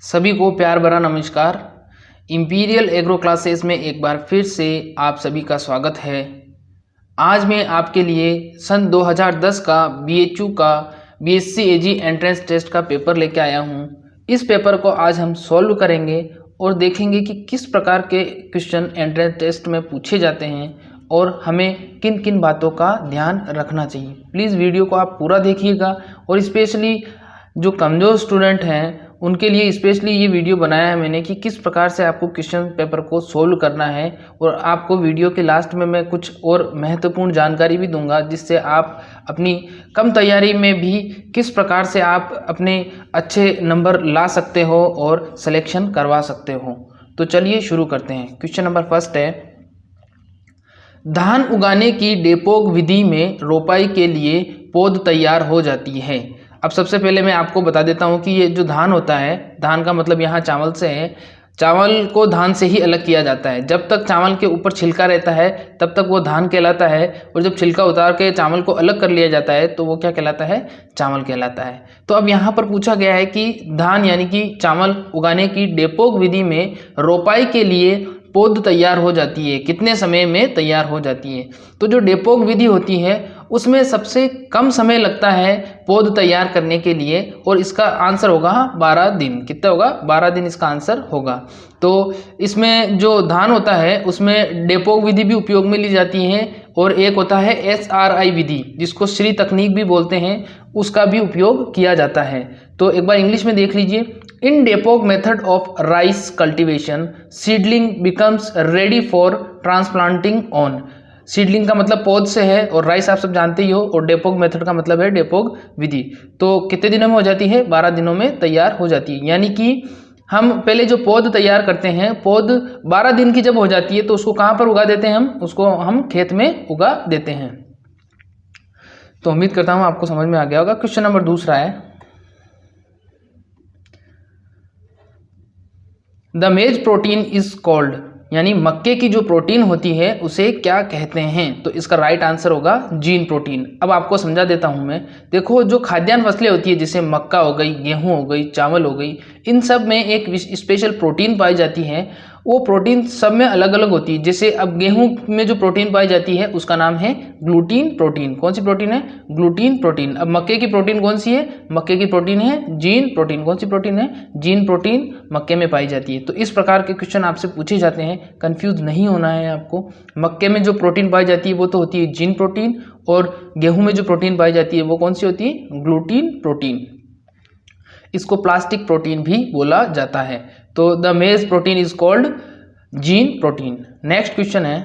सभी को प्यार भरा नमस्कार। इंपीरियल एग्रो क्लासेस में एक बार फिर से आप सभी का स्वागत है। आज मैं आपके लिए सन 2010 का BHU का BSc AG एंट्रेंस टेस्ट का पेपर लेके आया हूँ। इस पेपर को आज हम सॉल्व करेंगे और देखेंगे कि किस प्रकार के क्वेश्चन एंट्रेंस टेस्ट में पूछे जाते हैं और हमें किन किन बातों का ध्यान रखना चाहिए। प्लीज़ वीडियो को आप पूरा देखिएगा और स्पेशली जो कमज़ोर स्टूडेंट हैं उनके लिए स्पेशली ये वीडियो बनाया है मैंने कि किस प्रकार से आपको क्वेश्चन पेपर को सोल्व करना है। और आपको वीडियो के लास्ट में मैं कुछ और महत्वपूर्ण जानकारी भी दूंगा जिससे आप अपनी कम तैयारी में भी किस प्रकार से आप अपने अच्छे नंबर ला सकते हो और सिलेक्शन करवा सकते हो। तो चलिए शुरू करते हैं। क्वेश्चन नंबर फर्स्ट है, धान उगाने की डेपोक विधि में रोपाई के लिए पौध तैयार हो जाती है। अब सबसे पहले मैं आपको बता देता हूँ कि ये जो धान होता है, धान का मतलब यहाँ चावल से है। चावल को धान से ही अलग किया जाता है। जब तक चावल के ऊपर छिलका रहता है तब तक वो धान कहलाता है, और जब छिलका उतार के चावल को अलग कर लिया जाता है तो वो क्या कहलाता है? चावल कहलाता है। तो अब यहाँ पर पूछा गया है कि धान यानी कि चावल उगाने की डेपोक विधि में रोपाई के लिए पौध तैयार हो जाती है, कितने समय में तैयार हो जाती है। तो जो डेपोक विधि होती है उसमें सबसे कम समय लगता है पौध तैयार करने के लिए, और इसका आंसर होगा 12 दिन। कितना होगा? 12 दिन इसका आंसर होगा। तो इसमें जो धान होता है उसमें डेपोक विधि भी उपयोग में ली जाती है, और एक होता है SRI विधि जिसको श्री तकनीक भी बोलते हैं, उसका भी उपयोग किया जाता है। तो एक बार इंग्लिश में देख लीजिए। इन डेपोक method of rice cultivation seedling becomes ready for transplanting on. Seedling का मतलब पौध से है और राइस आप सब जानते ही हो, और डेपोक मेथड का मतलब है डेपोक विधि। तो कितने दिनों में हो जाती है? 12 दिनों में तैयार हो जाती है। यानी कि हम पहले जो पौध तैयार करते हैं, पौध 12 दिन की जब हो जाती है तो उसको कहाँ पर उगा देते हैं? उसको हम खेत में उगा देते हैं। तो उम्मीद करता हूँ आपको समझ में आ गया होगा। क्वेश्चन नंबर दूसरा है, द मेज प्रोटीन इज कॉल्ड, यानी मक्के की जो प्रोटीन होती है उसे क्या कहते हैं? तो इसका राइट आंसर होगा जीन प्रोटीन। अब आपको समझा देता हूं मैं। देखो, जो खाद्यान्न फसलें होती है जैसे मक्का हो गई, गेहूं हो गई, चावल हो गई, इन सब में एक स्पेशल प्रोटीन पाई जाती है। वो प्रोटीन सब में अलग अलग होती है। जैसे अब गेहूं में जो प्रोटीन पाई जाती है उसका नाम है ग्लूटीन प्रोटीन। कौन सी प्रोटीन है? Gluten protein. अब मक्के की प्रोटीन कौन सी है? मक्के की प्रोटीन है जीन प्रोटीन। कौन सी प्रोटीन है? जीन प्रोटीन मक्के में पाई जाती है। तो इस प्रकार के क्वेश्चन आपसे पूछे जाते हैं, कंफ्यूज नहीं होना है आपको। मक्के में जो प्रोटीन पाई जाती है वो तो होती है जीन प्रोटीन, और गेहूं में जो प्रोटीन पाई जाती है वो कौन सी होती है? Gluten protein. इसको प्लास्टिक प्रोटीन भी बोला जाता है। तो द मेज protein is called gene protein. Next question है,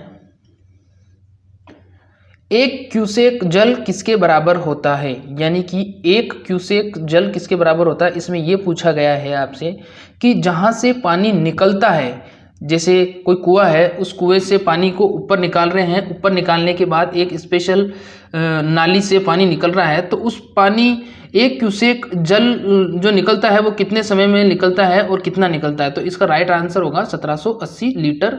एक क्यूसेक जल किसके बराबर होता है? यानी कि एक क्यूसेक जल किसके बराबर होता है? इसमें यह पूछा गया है आपसे कि जहां से पानी निकलता है, जैसे कोई कुआं है, उस कुएं से पानी को ऊपर निकाल रहे हैं, ऊपर निकालने के बाद एक स्पेशल नाली से पानी निकल रहा है, तो उस पानी एक क्यूसेक जल जो निकलता है वो कितने समय में निकलता है और कितना निकलता है? तो इसका राइट आंसर होगा 1780 लीटर।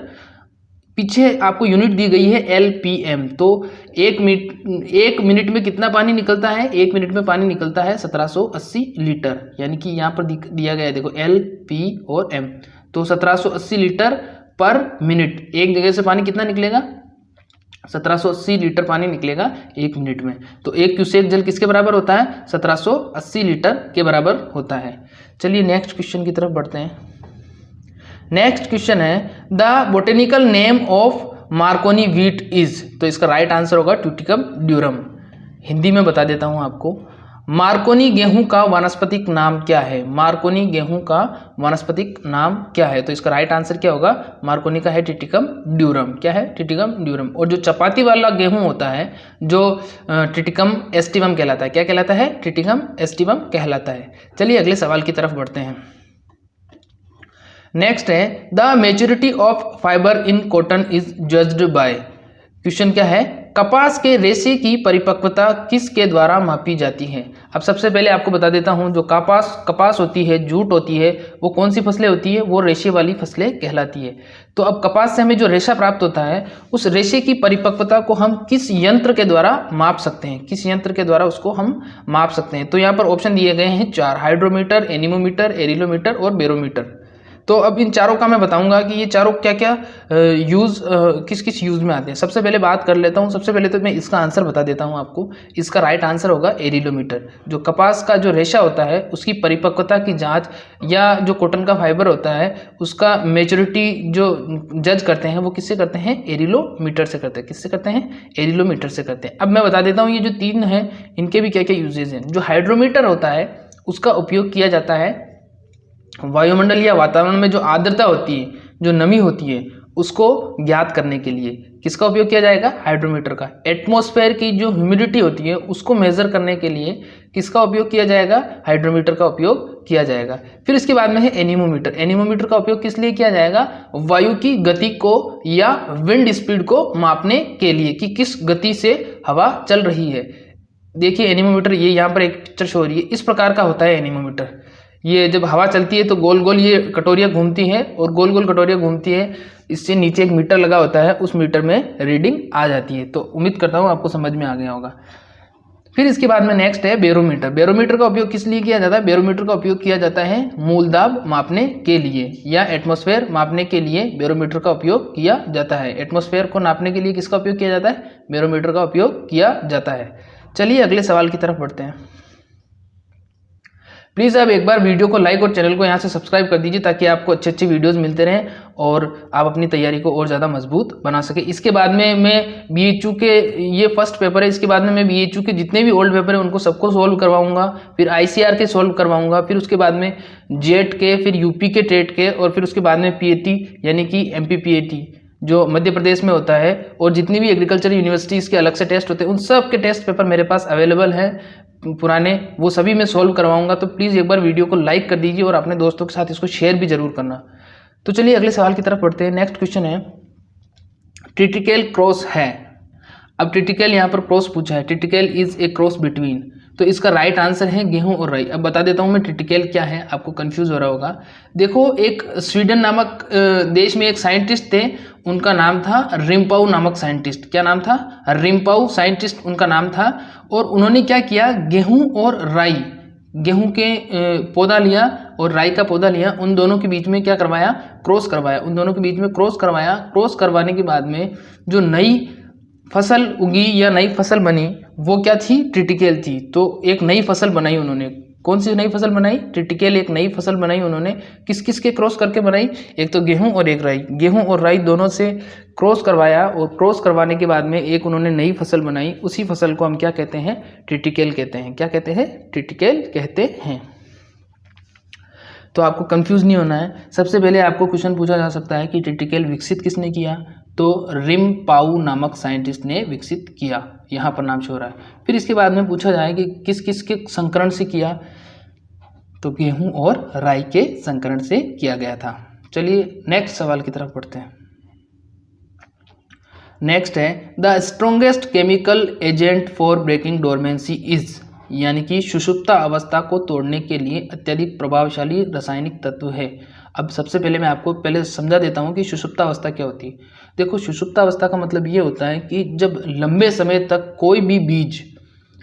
पीछे आपको यूनिट दी गई है LPM। तो एक मिनट में कितना पानी निकलता है? एक मिनट में पानी निकलता है 1780 लीटर। यानी कि यहाँ पर दिया गया है, देखो LP और M। तो 1780 लीटर पर मिनट। एक जगह से पानी कितना निकलेगा? 1780 लीटर पानी निकलेगा एक मिनट में। तो एक क्यूसेक जल किसके बराबर होता है? 1780 लीटर के बराबर होता है। चलिए नेक्स्ट क्वेश्चन की तरफ बढ़ते हैं। नेक्स्ट क्वेश्चन है, the botanical name of Markovnikov wheat is. तो इसका राइट आंसर होगा ट्यूटिकम ड्यूरम। हिंदी में बता देता हूं आपको। मार्कोनी गेहूं का वानस्पतिक नाम क्या है? मार्कोनी गेहूं का वानस्पतिक नाम क्या है? तो इसका राइट आंसर क्या होगा? मार्कोनी का है ट्यूटिकम ड्यूरम। क्या है? ट्यूटिकम ड्यूरम। और जो चपाती वाला गेहूं होता है जो ट्यूटिकम एस्टिवम कहलाता है, क्या कहलाता है? ट्यूटिकम एस्टिवम कहलाता है। चलिए अगले सवाल की तरफ बढ़ते हैं। नेक्स्ट है, the maturity of fibre in cotton is judged bye. Question क्या है? कपास के रेशे की परिपक्वता किसके द्वारा मापी जाती है? अब सबसे पहले आपको बता देता हूं, जो कपास होती है, जूट होती है, वो कौन सी फसलें होती है? वो रेशे वाली फसलें कहलाती है। तो अब कपास से हमें जो रेशा प्राप्त होता है, उस रेशे की परिपक्वता को हम किस यंत्र के द्वारा माप सकते हैं? किस यंत्र के द्वारा उसको हम माप सकते हैं? तो यहाँ पर ऑप्शन दिए गए हैं 4, हाइड्रोमीटर, एनीमोमीटर, एरिलोमीटर और बेरोमीटर। तो अब इन चारों का मैं बताऊंगा कि ये चारों क्या क्या किस किस यूज़ में आते हैं। सबसे पहले बात कर लेता हूँ, सबसे पहले तो मैं इसका आंसर बता देता हूँ आपको। इसका राइट आंसर होगा एरिलोमीटर। जो कपास का जो रेशा होता है उसकी परिपक्वता की जांच, या जो कॉटन का फाइबर होता है उसका मेच्योरिटी जो जज करते हैं, वो किससे करते हैं? एरिलोमीटर से करते हैं। किससे करते हैं? एरिलोमीटर से करते हैं। अब मैं बता देता हूँ ये जो 3 हैं इनके भी क्या क्या यूजेज हैं। जो हाइड्रोमीटर होता है उसका उपयोग किया जाता है वायुमंडल या वातावरण में जो आर्द्रता होती है, जो नमी होती है, उसको ज्ञात करने के लिए किसका उपयोग किया जाएगा? हाइड्रोमीटर का। एटमॉस्फेयर की जो ह्यूमिडिटी होती है उसको मेजर करने के लिए किसका उपयोग किया जाएगा? हाइड्रोमीटर का उपयोग किया जाएगा। फिर इसके बाद में है एनीमोमीटर। एनीमोमीटर का उपयोग किस लिए किया जाएगा? वायु की गति को या विंड स्पीड को मापने के लिए कि किस गति से हवा चल रही है। देखिए एनीमोमीटर, ये यहाँ पर एक पिक्चर शो हो रही है, इस प्रकार का होता है एनीमोमीटर। ये जब हवा चलती है तो गोल गोल ये कटोरियाँ घूमती हैं, और गोल गोल कटोरियाँ घूमती है, इससे नीचे एक मीटर लगा होता है, उस मीटर में रीडिंग आ जाती है। तो उम्मीद करता हूँ आपको समझ में आ गया होगा। फिर इसके बाद में नेक्स्ट है बेरोमीटर। बेरोमीटर का उपयोग किस लिए किया जाता है? बेरोमीटर का उपयोग किया जाता है मूलदाब मापने के लिए या एटमॉस्फेयर मापने के लिए बेरोमीटर का उपयोग किया जाता है। एटमॉस्फेयर को नापने के लिए किसका उपयोग किया जाता है? बेरोमीटर का उपयोग किया जाता है। चलिए अगले सवाल की तरफ बढ़ते हैं। प्लीज़ आप एक बार वीडियो को लाइक और चैनल को यहाँ से सब्सक्राइब कर दीजिए, ताकि आपको अच्छे अच्छे वीडियोस मिलते रहें और आप अपनी तैयारी को और ज़्यादा मजबूत बना सके। इसके बाद में मैं BHU के, ये फर्स्ट पेपर है, इसके बाद में मैं BHU के जितने भी ओल्ड पेपर हैं उनको सबको सोल्व करवाऊंगा, फिर ICR के सोल्व करवाऊंगा, फिर उसके बाद में जेट के, फिर UP के टेट के, और फिर उसके बाद में PAT यानी कि MPPAT जो मध्य प्रदेश में होता है, और जितनी भी एग्रीकल्चर यूनिवर्सिटीज़ के अलग से टेस्ट होते हैं उन सब के टेस्ट पेपर मेरे पास अवेलेबल हैं पुराने, वो सभी मैं सोल्व करवाऊंगा। तो प्लीज़ एक बार वीडियो को लाइक कर दीजिए और अपने दोस्तों के साथ इसको शेयर भी जरूर करना। तो चलिए अगले सवाल की तरफ बढ़ते हैं। नेक्स्ट क्वेश्चन है, ट्रिटिकेल क्रॉस है। अब ट्रिटिकेल यहाँ पर क्रॉस पूछा है, triticale is a cross between, तो इसका राइट आंसर है गेहूं और राई। अब बता देता हूँ मैं ट्रिटिकेल क्या है, आपको कंफ्यूज हो रहा होगा। देखो, एक स्वीडन नामक देश में एक साइंटिस्ट थे, उनका नाम था रिम्पाउ नामक साइंटिस्ट। क्या नाम था? रिम्पाउ साइंटिस्ट उनका नाम था। और उन्होंने क्या किया, गेहूं और राई, गेहूं के पौधा लिया और राई का पौधा लिया, उन दोनों के बीच में क्या करवाया? क्रॉस करवाया। उन दोनों के बीच में क्रॉस करवाया। क्रॉस करवाने के बाद में जो नई फसल उगी या नई फसल बनी वो क्या थी? ट्रिटिकेल थी। तो एक नई फसल बनाई उन्होंने। कौन सी नई फसल बनाई? ट्रिटिकेल एक नई फसल बनाई उन्होंने। किस किस के क्रॉस करके बनाई? एक तो गेहूं और एक राई। गेहूं और राई दोनों से क्रॉस करवाया, और क्रॉस करवाने के बाद में एक उन्होंने नई फसल बनाई। उसी फसल को हम क्या कहते हैं? ट्रिटिकेल कहते हैं। क्या कहते हैं? ट्रिटिकेल कहते हैं। तो आपको कंफ्यूज नहीं होना है। सबसे पहले आपको क्वेश्चन पूछा जा सकता है कि ट्रिटिकेल विकसित किसने किया? तो रिम्पाउ नामक साइंटिस्ट ने विकसित किया, यहाँ पर नाम शो रहा है। फिर इसके बाद में पूछा जाए कि किस किस के संकरण से किया, तो गेहूं और राई के संकरण से किया गया था। चलिए नेक्स्ट सवाल की तरफ बढ़ते हैं। नेक्स्ट है, the strongest chemical agent for breaking dormancy is, यानी कि सुषुप्ता अवस्था को तोड़ने के लिए अत्यधिक प्रभावशाली रासायनिक तत्व है। अब सबसे पहले मैं आपको पहले समझा देता हूँ कि सुषुप्ता अवस्था क्या होती है। देखो, सुषुप्ता अवस्था का मतलब ये होता है कि जब लंबे समय तक कोई भी बीज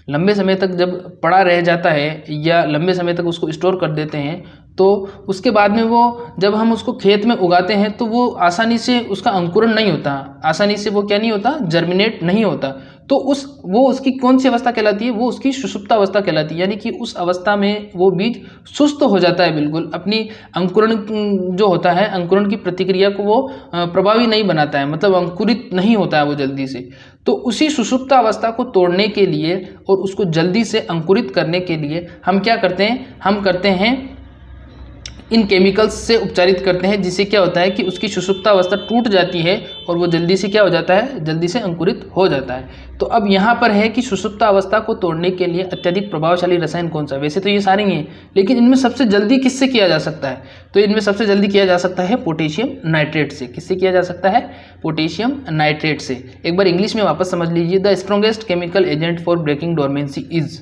लंबे समय तक जब पड़ा रह जाता है या लंबे समय तक उसको स्टोर कर देते हैं, तो उसके बाद में वो जब हम उसको खेत में उगाते हैं तो वो आसानी से उसका अंकुरण नहीं होता, आसानी से वो क्या नहीं होता? जर्मिनेट नहीं होता। तो वो उसकी कौन सी अवस्था कहलाती है? वो उसकी सुषुप्ता अवस्था कहलाती है। यानी कि उस अवस्था में वो बीज सुस्त हो जाता है, बिल्कुल अपनी अंकुरण जो होता है, अंकुरण की प्रतिक्रिया को वो प्रभावी नहीं बनाता है, मतलब अंकुरित नहीं होता है वो जल्दी से। तो उसी सुषुप्ता अवस्था को तोड़ने के लिए और उसको जल्दी से अंकुरित करने के लिए हम क्या करते हैं? हम करते हैं इन केमिकल्स से उपचारित करते हैं, जिससे क्या होता है कि उसकी सुषुप्त अवस्था टूट जाती है और वो जल्दी से क्या हो जाता है, जल्दी से अंकुरित हो जाता है। तो अब यहाँ पर है कि सुषुप्त अवस्था को तोड़ने के लिए अत्यधिक प्रभावशाली रसायन कौन सा। वैसे तो ये सारे ही हैं, लेकिन इनमें सबसे जल्दी किससे किया जा सकता है, तो इनमें सबसे जल्दी किया जा सकता है पोटेशियम नाइट्रेट से। किससे किया जा सकता है, पोटेशियम नाइट्रेट से। एक बार इंग्लिश में वापस समझ लीजिए, the strongest chemical agent for breaking dormancy is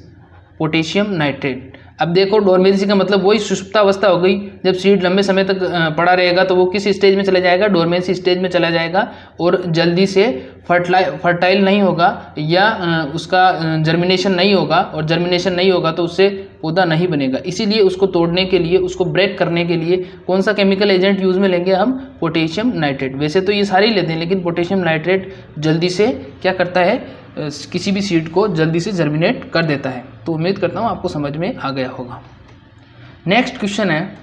potassium nitrate. अब देखो डोरमेंसी का मतलब वही सुषुप्तावस्था हो गई, जब सीड लंबे समय तक पड़ा रहेगा तो वो किस स्टेज में चला जाएगा, डोरमेंसी स्टेज में चला जाएगा और जल्दी से फर्टाइल नहीं होगा या उसका जर्मिनेशन नहीं होगा, और जर्मिनेशन नहीं होगा तो उससे पौधा नहीं बनेगा। इसीलिए उसको तोड़ने के लिए, उसको ब्रेक करने के लिए कौन सा केमिकल एजेंट यूज़ में लेंगे हम, पोटेशियम नाइट्रेट। वैसे तो ये सारे ही लेते हैं, लेकिन पोटेशियम नाइट्रेट जल्दी से क्या करता है, किसी भी सीड को जल्दी से जर्मिनेट कर देता है। तो उम्मीद करता हूँ आपको समझ में आ गया होगा। नेक्स्ट क्वेश्चन है,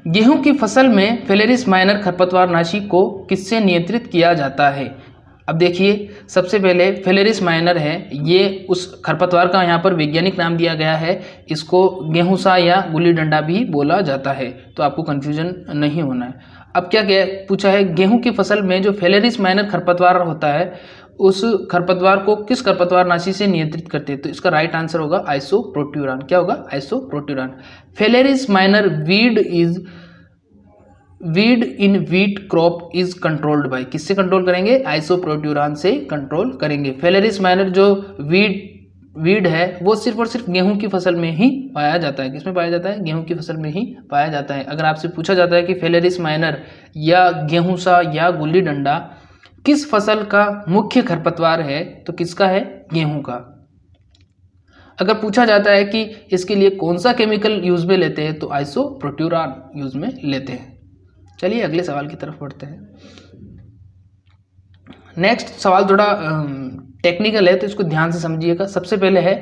गेहूं की फसल में फेलेरिस माइनर खरपतवारनाशी को किससे नियंत्रित किया जाता है। अब देखिए, सबसे पहले फेलेरिस माइनर है, ये उस खरपतवार का यहाँ पर वैज्ञानिक नाम दिया गया है। इसको गेहूंसा या गुल्ली डंडा भी बोला जाता है, तो आपको कन्फ्यूजन नहीं होना है। अब क्या पूछा है, गेहूं की फसल में जो फेलेरिस माइनर खरपतवार होता है, उस खरपतवार को किस खरपतवारनाशी से नियंत्रित करते हैं, तो इसका राइट आंसर होगा आइसोप्रोट्यूरान। क्या होगा, isoproturon. Phalaris minor weed in wheat crop is controlled by, किससे कंट्रोल करेंगे, आइसोप्रोट्यूरान से कंट्रोल करेंगे। फेलेरिस माइनर जो वीड है वो सिर्फ और सिर्फ गेहूं की फसल में ही पाया जाता है। किसमें पाया जाता है, गेहूं की फसल में ही पाया जाता है। अगर आपसे पूछा जाता है कि फेलेरिस माइनर या गेहूंसा या गुल्ली डंडा किस फसल का मुख्य खरपतवार है, तो किसका है, गेहूं का। अगर पूछा जाता है कि इसके लिए कौन सा केमिकल यूज में लेते हैं, तो आइसोप्रोट्यूरान यूज में लेते हैं। चलिए अगले सवाल की तरफ बढ़ते हैं। नेक्स्ट सवाल थोड़ा टेक्निकल है, तो इसको ध्यान से समझिएगा। सबसे पहले है,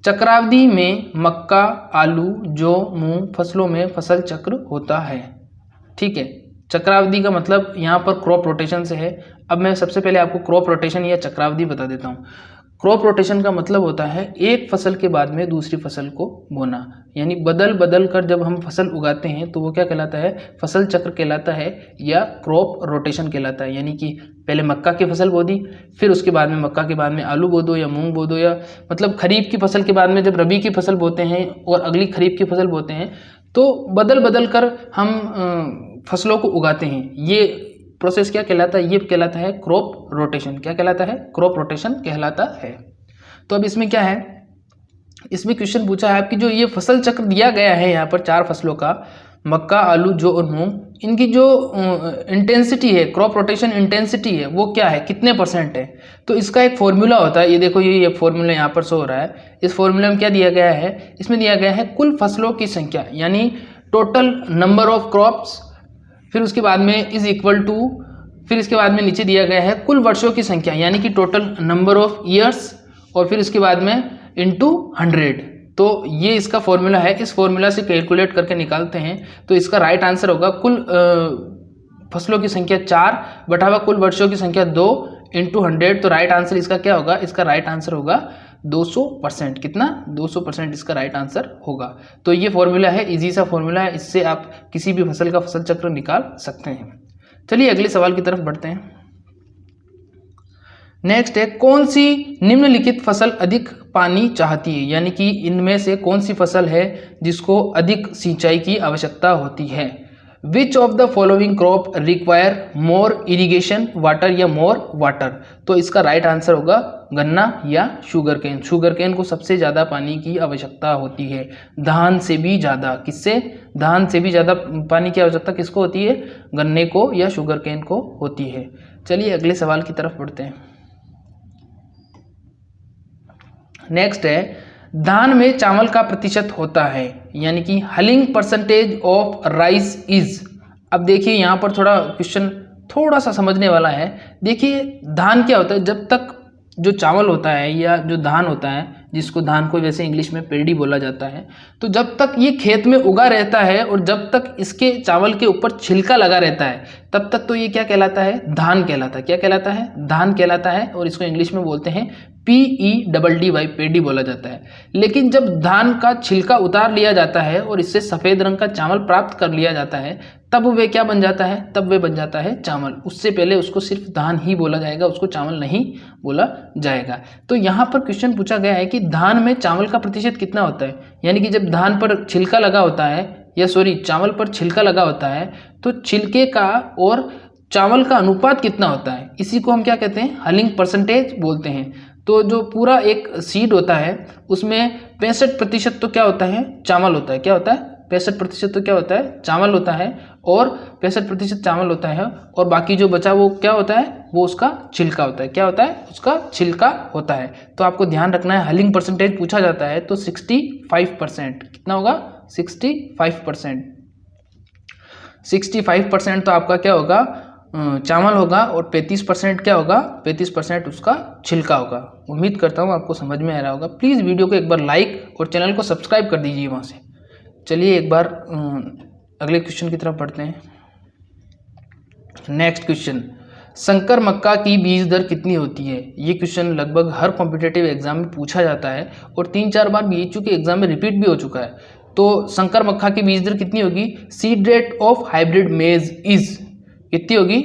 चक्रावधि में मक्का, आलू, जौ, मूंग फसलों में फसल चक्र होता है। ठीक है, चक्रावधि का मतलब यहाँ पर क्रॉप रोटेशन से है। अब मैं सबसे पहले आपको क्रॉप रोटेशन या चक्रावधि बता देता हूँ। क्रॉप रोटेशन का मतलब होता है एक फसल के बाद में दूसरी फसल को बोना, यानी बदल बदल कर जब हम फसल उगाते हैं तो वो क्या कहलाता है, फसल चक्र कहलाता है या क्रॉप रोटेशन कहलाता है। यानी कि पहले मक्का की फसल बो दी, फिर उसके बाद में मक्का के बाद में आलू बो दो या मूंग बो दो, या मतलब खरीफ की फसल के बाद में जब रबी की फसल बोते हैं और अगली खरीफ की फसल बोते हैं, तो बदल बदल कर हम फसलों को उगाते हैं। ये प्रोसेस क्या कहलाता है, ये कहलाता है क्रॉप रोटेशन। क्या कहलाता है, क्रॉप रोटेशन कहलाता है। तो अब इसमें क्या है, इसमें क्वेश्चन पूछा है आपकी जो ये फसल चक्र दिया गया है यहाँ पर 4 फसलों का, मक्का, आलू, जौ और मूंग, इनकी जो इंटेंसिटी है, क्रॉप रोटेशन इंटेंसिटी है, वो क्या है, कितने % है। तो इसका एक फॉर्मूला होता है, ये देखो ये फॉर्मूला यहाँ पर शो हो रहा है। इस फॉर्मूला में क्या दिया गया है, इसमें दिया गया है कुल फसलों की संख्या, यानी टोटल नंबर ऑफ क्रॉप्स, फिर उसके बाद में इज इक्वल टू, फिर इसके बाद में नीचे दिया गया है कुल वर्षों की संख्या, यानी कि टोटल नंबर ऑफ ईयर्स, और फिर उसके बाद में इनटू 100। तो ये इसका फॉर्मूला है, इस फॉर्मूला से कैलकुलेट करके निकालते हैं। तो इसका राइट आंसर होगा कुल फसलों की संख्या 4 बटा हुआ कुल वर्षों की संख्या 2 इंटू 100। तो राइट आंसर इसका क्या होगा, इसका राइट आंसर होगा 200%। कितना, 200% इसका राइट आंसर होगा। तो ये फॉर्मूला है, इजी सा फॉर्मूला है, इससे आप किसी भी फसल का फसल चक्र निकाल सकते हैं। चलिए अगले सवाल की तरफ बढ़ते हैं। नेक्स्ट है, कौन सी निम्नलिखित फसल अधिक पानी चाहती है, यानी कि इनमें से कौन सी फसल है जिसको अधिक सिंचाई की आवश्यकता होती है। Which of the following crop require more irrigation water या मोर वाटर। तो इसका राइट आंसर होगा गन्ना या शुगर केन। शुगर केन को सबसे ज़्यादा पानी की आवश्यकता होती है, धान से भी ज़्यादा। किससे, धान से भी ज़्यादा पानी की आवश्यकता किसको होती है, गन्ने को या शुगर केन को होती है। चलिए अगले सवाल की तरफ बढ़ते हैं। नेक्स्ट है, धान में चावल का प्रतिशत होता है, यानी कि हलिंग % ऑफ राइस इज। अब देखिए यहाँ पर थोड़ा क्वेश्चन थोड़ा सा समझने वाला है। देखिए धान क्या होता है, जब तक जो चावल होता है या जो धान होता है जिसको धान को वैसे इंग्लिश में पेडी बोला जाता है। तो जब तक ये खेत में उगा रहता है और जब तक इसके चावल के ऊपर छिलका लगा रहता है तब तक तो ये क्या कहलाता है, धान कहलाता है। क्या कहलाता है, धान कहलाता है, और इसको इंग्लिश में बोलते हैं PEDDY, पेडी बोला जाता है। लेकिन जब धान का छिलका उतार लिया जाता है और इससे सफ़ेद रंग का चावल प्राप्त कर लिया जाता है तब वे क्या बन जाता है, तब वे बन जाता है चावल। उससे पहले उसको सिर्फ धान ही बोला जाएगा, उसको चावल नहीं बोला जाएगा। तो यहाँ पर क्वेश्चन पूछा गया है कि धान में चावल का प्रतिशत कितना होता है, यानी कि जब धान पर छिलका लगा होता है, या सॉरी चावल पर छिलका लगा होता है तो छिलके का और चावल का अनुपात कितना होता है, इसी को हम क्या कहते हैं, हलिंग परसेंटेज बोलते हैं। तो जो पूरा एक सीड होता है उसमें 65% तो क्या होता है, चावल होता है। क्या होता है, 65% तो क्या होता है, चावल होता है, और 65% चावल होता है, और बाकी जो बचा वो क्या होता है, वो उसका छिलका होता है। क्या होता है, उसका छिलका होता है। तो आपको ध्यान रखना है, हलिंग परसेंटेज पूछा जाता है तो 65%, कितना होगा, 65%। 65% तो आपका क्या होगा, चावल होगा, और 35% क्या होगा, 35% उसका छिलका होगा। उम्मीद करता हूँ आपको समझ में आ रहा होगा। प्लीज़ वीडियो को एक बार लाइक और चैनल को सब्सक्राइब कर दीजिए वहाँ से। चलिए एक बार अगले क्वेश्चन की तरफ बढ़ते हैं। नेक्स्ट क्वेश्चन, संकर मक्का की बीज दर कितनी होती है। ये क्वेश्चन लगभग हर कॉम्पिटिटिव एग्जाम में पूछा जाता है और 3-4 बार BHU के एग्जाम में रिपीट भी हो चुका है। तो संकर मक्का की बीज दर कितनी होगी, सीड रेट ऑफ हाइब्रिड मेज इज, कितनी होगी,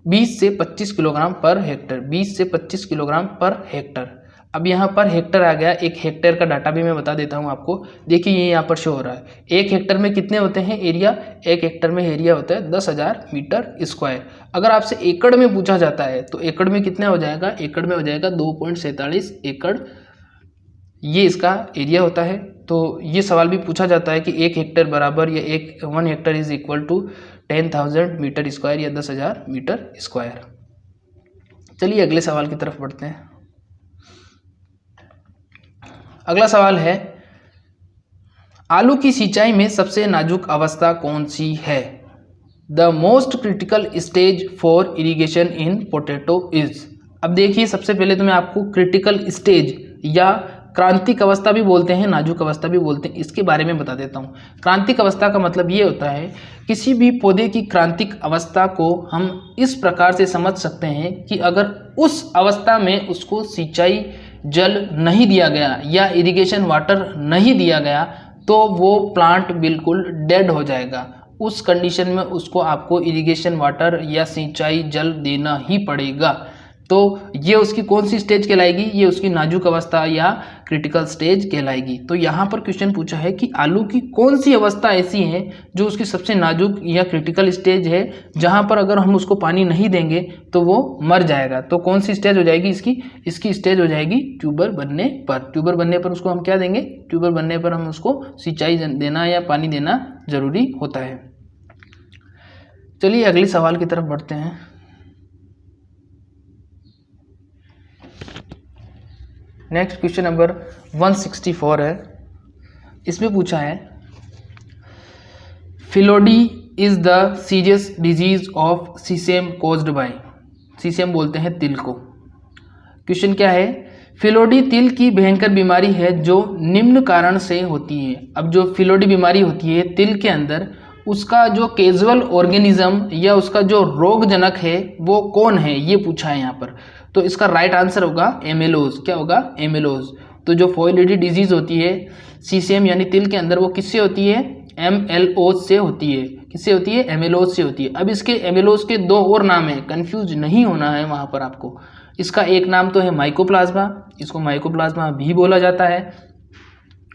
20 से 25 किलोग्राम पर हेक्टर। 20 से 25 किलोग्राम पर हेक्टर। अब यहाँ पर हेक्टर आ गया, एक हेक्टेयर का डाटा भी मैं बता देता हूँ आपको। देखिए ये यहाँ पर शो हो रहा है, एक हेक्टर में कितने होते हैं एरिया, एक हेक्टर में एरिया होता है 10,000 मीटर स्क्वायर। अगर आपसे एकड़ में पूछा जाता है तो एकड़ में कितना हो जाएगा, एकड़ में हो जाएगा 2.47 एकड़, ये इसका एरिया होता है। तो ये सवाल भी पूछा जाता है कि 1 हेक्टर बराबर, या 1 hectare is equal to 10,000 metre square या 10,000 मीटर स्क्वायर। चलिए अगले सवाल की तरफ बढ़ते हैं। अगला सवाल है, आलू की सिंचाई में सबसे नाजुक अवस्था कौन सी है। The most critical stage for irrigation in potato is. अब देखिए सबसे पहले तो मैं आपको क्रिटिकल स्टेज या क्रांतिक अवस्था भी बोलते हैं, नाजुक अवस्था भी बोलते हैं, इसके बारे में बता देता हूँ। क्रांतिक अवस्था का मतलब ये होता है, किसी भी पौधे की क्रांतिक अवस्था को हम इस प्रकार से समझ सकते हैं कि अगर उस अवस्था में उसको सिंचाई जल नहीं दिया गया या इरिगेशन वाटर नहीं दिया गया तो वो प्लांट बिल्कुल डेड हो जाएगा। उस कंडीशन में उसको आपको इरिगेशन वाटर या सिंचाई जल देना ही पड़ेगा। तो ये उसकी कौन सी स्टेज कहलाएगी, ये उसकी नाजुक अवस्था या क्रिटिकल स्टेज कहलाएगी। तो यहाँ पर क्वेश्चन पूछा है कि आलू की कौन सी अवस्था ऐसी है जो उसकी सबसे नाजुक या क्रिटिकल स्टेज है, जहाँ पर अगर हम उसको पानी नहीं देंगे तो वो मर जाएगा। तो कौन सी स्टेज हो जाएगी इसकी स्टेज हो जाएगी ट्यूबर बनने पर। ट्यूबर बनने पर उसको हम क्या देंगे, ट्यूबर बनने पर हम उसको सिंचाई देना या पानी देना जरूरी होता है। चलिए अगले सवाल की तरफ बढ़ते हैं। नेक्स्ट क्वेश्चन नंबर 164 है। इसमें पूछा है, phyllody is the serious disease of sesame caused by. Sesame बोलते हैं तिल को। क्वेश्चन क्या है, फिलोडी तिल की भयंकर बीमारी है जो निम्न कारण से होती है। अब जो फिलोडी बीमारी होती है तिल के अंदर, उसका जो कैजुअल ऑर्गेनिज्म या उसका जो रोगजनक है वो कौन है, ये पूछा है यहाँ पर। तो इसका राइट आंसर होगा एमेलोज। क्या होगा, एमेलोज। तो जो फोइलिडी डिजीज होती है सीसेम यानी तिल के अंदर, वो किससे होती है, एमएलओज से होती है। किससे होती है, एमेलोज से होती है। अब इसके एमेलोज के 2 और नाम है, कंफ्यूज नहीं होना है वहाँ पर आपको। इसका एक नाम तो है माइकोप्लाज्मा, इसको माइकोप्लाज्मा भी बोला जाता है,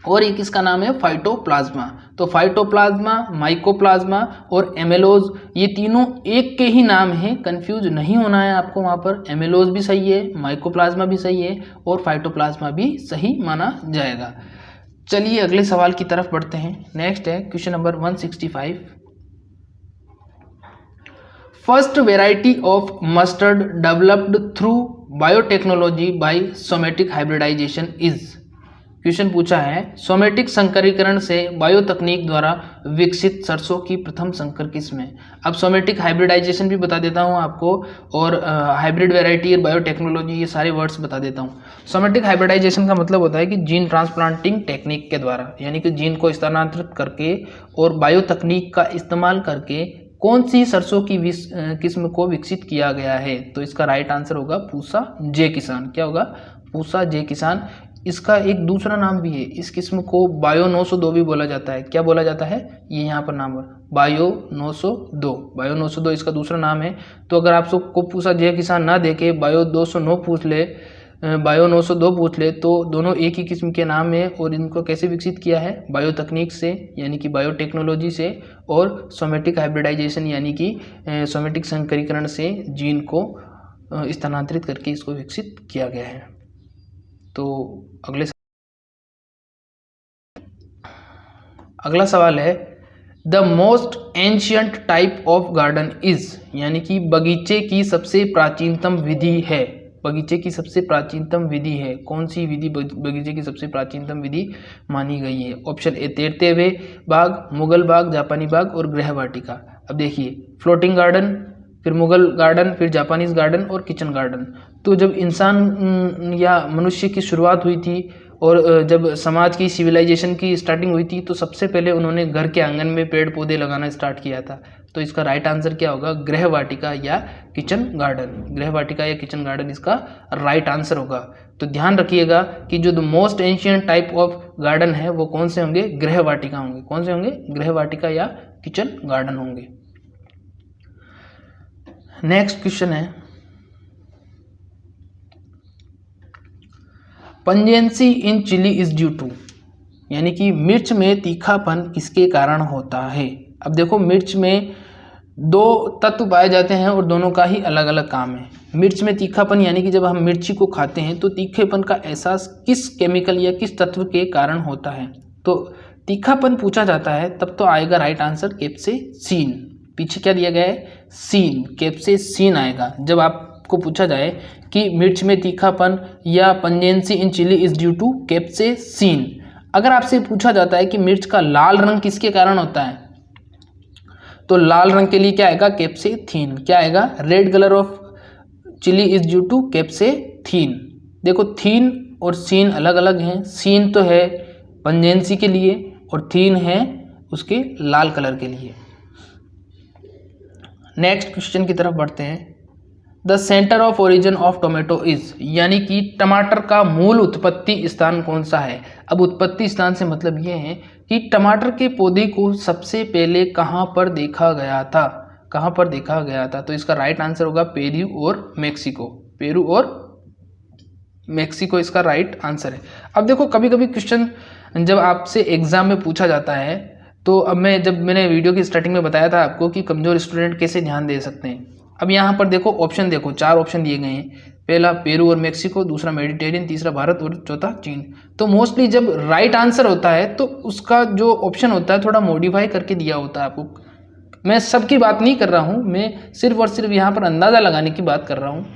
और एक इसका नाम है फाइटोप्लाज्मा। तो फाइटोप्लाज्मा, माइकोप्लाज्मा और एमेलोज, ये तीनों एक के ही नाम हैं, कंफ्यूज नहीं होना है आपको वहाँ पर। एमेलोज भी सही है, माइकोप्लाज्मा भी सही है, और फाइटोप्लाज्मा भी सही माना जाएगा। चलिए अगले सवाल की तरफ बढ़ते हैं। नेक्स्ट है question number 165। First variety of mustard developed through biotechnology by somatic hybridization is. Question पूछा है, सोमेटिक संकरीकरण से बायो तकनीक द्वारा विकसित सरसों की प्रथम संकर किस्म है। अब सोमेटिक हाइब्रिडाइजेशन भी बता देता हूं आपको, और हाइब्रिड वैरायटी और बायोटेक्नोलॉजी, ये सारे वर्ड्स बता देता हूं। सोमेटिक हाइब्रिडाइजेशन का मतलब होता है कि जीन ट्रांसप्लांटिंग टेक्निक के द्वारा, यानी कि जीन को स्थानांतरित करके और बायो तकनीक का इस्तेमाल करके कौन सी सरसों की किस्म को विकसित किया गया है। तो इसका राइट आंसर होगा पूसा जे किसान। क्या होगा? पूसा जे किसान। इसका एक दूसरा नाम भी है, इस किस्म को बायो 902 भी बोला जाता है। क्या बोला जाता है? ये यहाँ पर नाम है बायो 902। बायो 902 इसका दूसरा नाम है। तो अगर आप सबको पूसा जे किसान ना देके बायो 209 पूछ ले, बायो 902 पूछ ले, तो दोनों एक ही किस्म के नाम है। और इनको कैसे विकसित किया है? बायो तकनीक से, यानी कि बायोटेक्नोलॉजी से, और सोमेटिक हाइब्रिडाइजेशन यानी कि सोमेटिक संकरीकरण से जीन को स्थानांतरित करके इसको विकसित किया गया है। तो अगला सवाल है, the most ancient type of garden is, यानी कि बगीचे की सबसे प्राचीनतम विधि है। बगीचे की सबसे प्राचीनतम विधि है, कौन सी विधि बगीचे की सबसे प्राचीनतम विधि मानी गई है? ऑप्शन ए तैरते हुए बाग, मुगल बाग, जापानी बाग और गृहवाटिका। अब देखिए, फ्लोटिंग गार्डन, फिर मुगल गार्डन, फिर जापानीज गार्डन और किचन गार्डन। तो जब इंसान या मनुष्य की शुरुआत हुई थी और जब समाज की सिविलाइजेशन की स्टार्टिंग हुई थी, तो सबसे पहले उन्होंने घर के आंगन में पेड़ पौधे लगाना स्टार्ट किया था। तो इसका राइट आंसर क्या होगा? गृहवाटिका या किचन गार्डन। गृहवाटिका या किचन गार्डन इसका राइट आंसर होगा। तो ध्यान रखिएगा कि जो the most ancient type of garden है वो कौन से होंगे? गृहवाटिका होंगे। कौन से होंगे? गृहवाटिका या किचन गार्डन होंगे। नेक्स्ट क्वेश्चन है, pungency in chilli is due to, यानी कि मिर्च में तीखापन किसके कारण होता है? अब देखो, मिर्च में दो तत्व पाए जाते हैं और दोनों का ही अलग अलग काम है। मिर्च में तीखापन यानी कि जब हम मिर्ची को खाते हैं तो तीखेपन का एहसास किस केमिकल या किस तत्व के कारण होता है? तो तीखापन पूछा जाता है तब तो आएगा राइट आंसर कैप्सेसीन। पीछे क्या दिया गया है? सीन, कैप्सेसीन आएगा। जब आपको पूछा जाए कि मिर्च में तीखापन या pungency in chilli is due to capsaicin, अगर आपसे पूछा जाता है कि मिर्च का लाल रंग किसके कारण होता है, तो लाल रंग के लिए क्या आएगा? कैप्सेथीन। क्या आएगा? Red colour of chilli is due to capsanthin. देखो, थीन और सीन अलग अलग हैं। सीन तो है पंजेंसी के लिए और थीन है उसके लाल कलर के लिए। नेक्स्ट क्वेश्चन की तरफ बढ़ते हैं। The centre of origin of tomato is, यानी कि टमाटर का मूल उत्पत्ति स्थान कौन सा है? अब उत्पत्ति स्थान से मतलब ये है कि टमाटर के पौधे को सबसे पहले कहाँ पर देखा गया था? कहाँ पर देखा गया था? तो इसका राइट आंसर होगा पेरू और मेक्सिको। पेरू और मेक्सिको इसका राइट आंसर है। अब देखो, कभी कभी क्वेश्चन जब आपसे एग्जाम में पूछा जाता है, तो अब मैंने वीडियो की स्टार्टिंग में बताया था आपको कि कमजोर स्टूडेंट कैसे ध्यान दे सकते हैं। अब यहाँ पर देखो, ऑप्शन देखो, 4 ऑप्शन दिए गए हैं। पहला पेरू और मेक्सिको, दूसरा मेडिटेरियन, तीसरा भारत और चौथा चीन। तो मोस्टली जब राइट आंसर होता है तो उसका जो ऑप्शन होता है थोड़ा मॉडिफाई करके दिया होता है आपको। मैं सबकी बात नहीं कर रहा हूँ, मैं सिर्फ और सिर्फ यहाँ पर अंदाज़ा लगाने की बात कर रहा हूँ।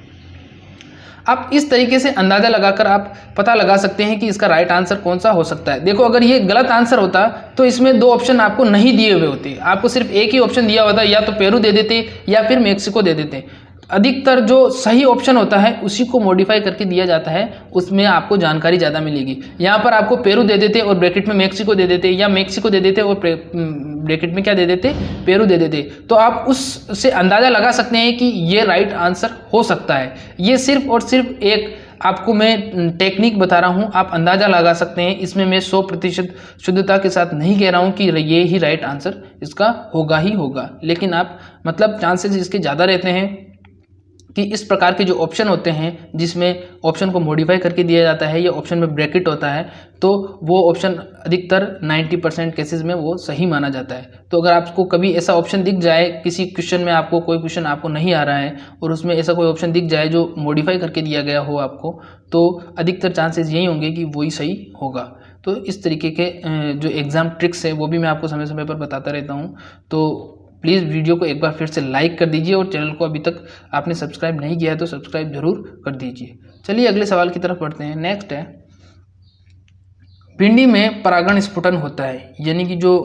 आप इस तरीके से अंदाज़ा लगाकर आप पता लगा सकते हैं कि इसका राइट आंसर कौन सा हो सकता है। देखो, अगर ये गलत आंसर होता तो इसमें 2 ऑप्शन आपको नहीं दिए हुए होते, आपको सिर्फ एक ही ऑप्शन दिया होता, या तो पेरू दे देते या फिर मेक्सिको दे देते। अधिकतर जो सही ऑप्शन होता है उसी को मॉडिफाई करके दिया जाता है, उसमें आपको जानकारी ज़्यादा मिलेगी। यहाँ पर आपको पेरू दे देते और ब्रैकेट में मेक्सिको दे देते, या मेक्सिको दे देते और ब्रैकेट में क्या दे देते? पेरू दे देते। तो आप उससे अंदाज़ा लगा सकते हैं कि ये राइट आंसर हो सकता है। ये सिर्फ और सिर्फ एक आपको मैं टेक्निक बता रहा हूँ, आप अंदाज़ा लगा सकते हैं। इसमें मैं 100% शुद्धता के साथ नहीं कह रहा हूँ कि ये ही राइट आंसर इसका होगा ही होगा, लेकिन आप मतलब चांसेस इसके ज़्यादा रहते हैं कि इस प्रकार के जो ऑप्शन होते हैं जिसमें ऑप्शन को मॉडिफाई करके दिया जाता है या ऑप्शन में ब्रैकेट होता है, तो वो ऑप्शन अधिकतर 90% केसेस में वो सही माना जाता है। तो अगर आपको कभी ऐसा ऑप्शन दिख जाए किसी क्वेश्चन में, आपको कोई क्वेश्चन आपको नहीं आ रहा है और उसमें ऐसा कोई ऑप्शन दिख जाए जो मॉडिफाई करके दिया गया हो आपको, तो अधिकतर चांसेस यही होंगे कि वही सही होगा। तो इस तरीके के जो एग्ज़ाम ट्रिक्स है वो भी मैं आपको समय समय पर बताता रहता हूँ। तो प्लीज़ वीडियो को एक बार फिर से लाइक कर दीजिए और चैनल को अभी तक आपने सब्सक्राइब नहीं किया है तो सब्सक्राइब जरूर कर दीजिए। चलिए अगले सवाल की तरफ बढ़ते हैं। नेक्स्ट है, भिंडी में परागण स्फुटन होता है, यानी कि जो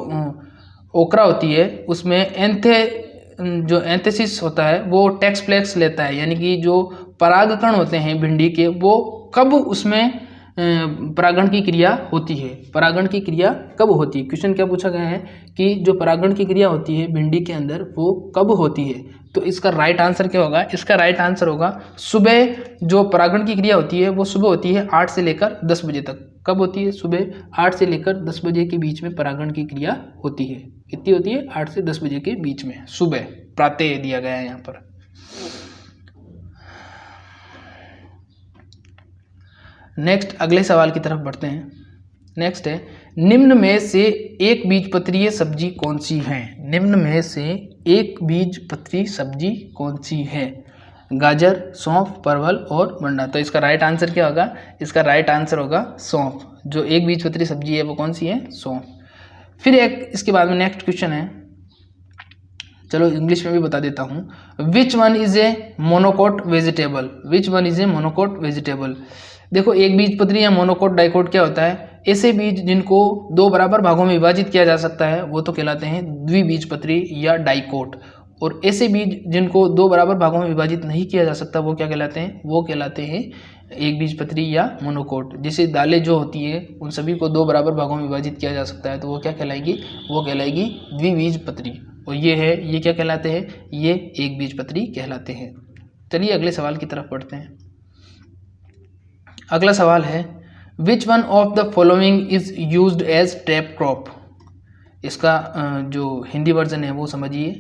ओकरा होती है उसमें एंथेसिस होता है वो टेक्स प्लेक्स लेता है, यानी कि जो परागकण होते हैं भिंडी के वो कब उसमें परागण की क्रिया होती है, परागण की क्रिया कब होती है। क्वेश्चन क्या पूछा गया है कि जो परागण की क्रिया होती है भिंडी के अंदर वो कब होती है। तो इसका राइट आंसर क्या होगा, इसका राइट आंसर होगा सुबह। जो परागण की क्रिया होती है वो सुबह होती है 8 से लेकर 10 बजे तक। कब होती है, सुबह 8 से लेकर 10 बजे के बीच में परागण की क्रिया होती है। कितनी होती है, 8 से 10 बजे के बीच में, सुबह, प्रातः दिया गया है यहाँ पर। नेक्स्ट अगले सवाल की तरफ बढ़ते हैं। नेक्स्ट है, निम्न में से एक बीजपत्रीय सब्जी कौन सी है। निम्न में से एक बीजपत्री सब्जी कौन सी है। गाजर, सौंफ, परवल और मंडा। तो इसका राइट आंसर क्या होगा, इसका राइट आंसर होगा सौंफ। जो एक बीजपत्री सब्जी है वो कौन सी है, सौंफ। फिर एक इसके बाद में नेक्स्ट क्वेश्चन है, चलो इंग्लिश में भी बता देता हूँ। Which one is a monocot vegetable. Which one is a monocot vegetable. देखो एक बीजपत्री या मोनोकोट डाइकोट क्या होता है, ऐसे बीज जिनको दो बराबर भागों में विभाजित किया जा सकता है वो तो कहलाते हैं द्विबीजपत्री या डाइकोट। और ऐसे बीज जिनको दो बराबर भागों में विभाजित नहीं किया जा सकता वो क्या कहलाते हैं, वो कहलाते हैं एक बीजपत्री या मोनोकोट। जैसे दालें जो होती है उन सभी को दो बराबर भागों में विभाजित किया जा सकता है तो वो क्या कहलाएगी, वो कहलाएगी द्विबीजपत्री। और ये क्या कहलाते हैं, ये एक बीजपत्री कहलाते हैं। चलिए अगले सवाल की तरफ बढ़ते हैं। अगला सवाल है, which one of the following is used as trap crop. इसका जो हिंदी वर्जन है वो समझिए।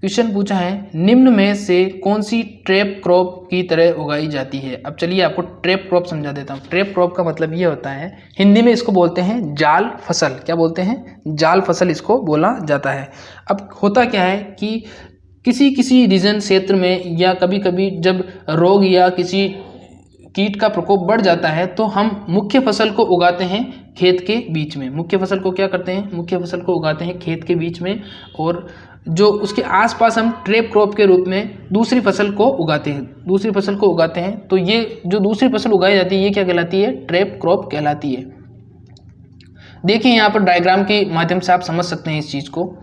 क्वेश्चन पूछा है, निम्न में से कौन सी ट्रैप क्रॉप की तरह उगाई जाती है। अब चलिए आपको ट्रैप क्रॉप समझा देता हूँ। ट्रैप क्रॉप का मतलब ये होता है, हिंदी में इसको बोलते हैं जाल फसल। क्या बोलते हैं, जाल फसल इसको बोला जाता है। अब होता क्या है कि किसी रीजन क्षेत्र में या कभी कभी जब रोग या किसी कीट का प्रकोप बढ़ जाता है तो हम मुख्य फसल को उगाते हैं खेत के बीच में। मुख्य फसल को क्या करते हैं, मुख्य फसल को उगाते हैं खेत के बीच में, और जो उसके आसपास हम ट्रैप क्रॉप के रूप में दूसरी फसल को उगाते हैं। दूसरी फसल को उगाते हैं तो ये जो दूसरी फसल उगाई जाती है ये क्या कहलाती है, ट्रैप क्रॉप कहलाती है। देखिए यहाँ पर डायग्राम के माध्यम से आप समझ सकते हैं इस चीज़ को।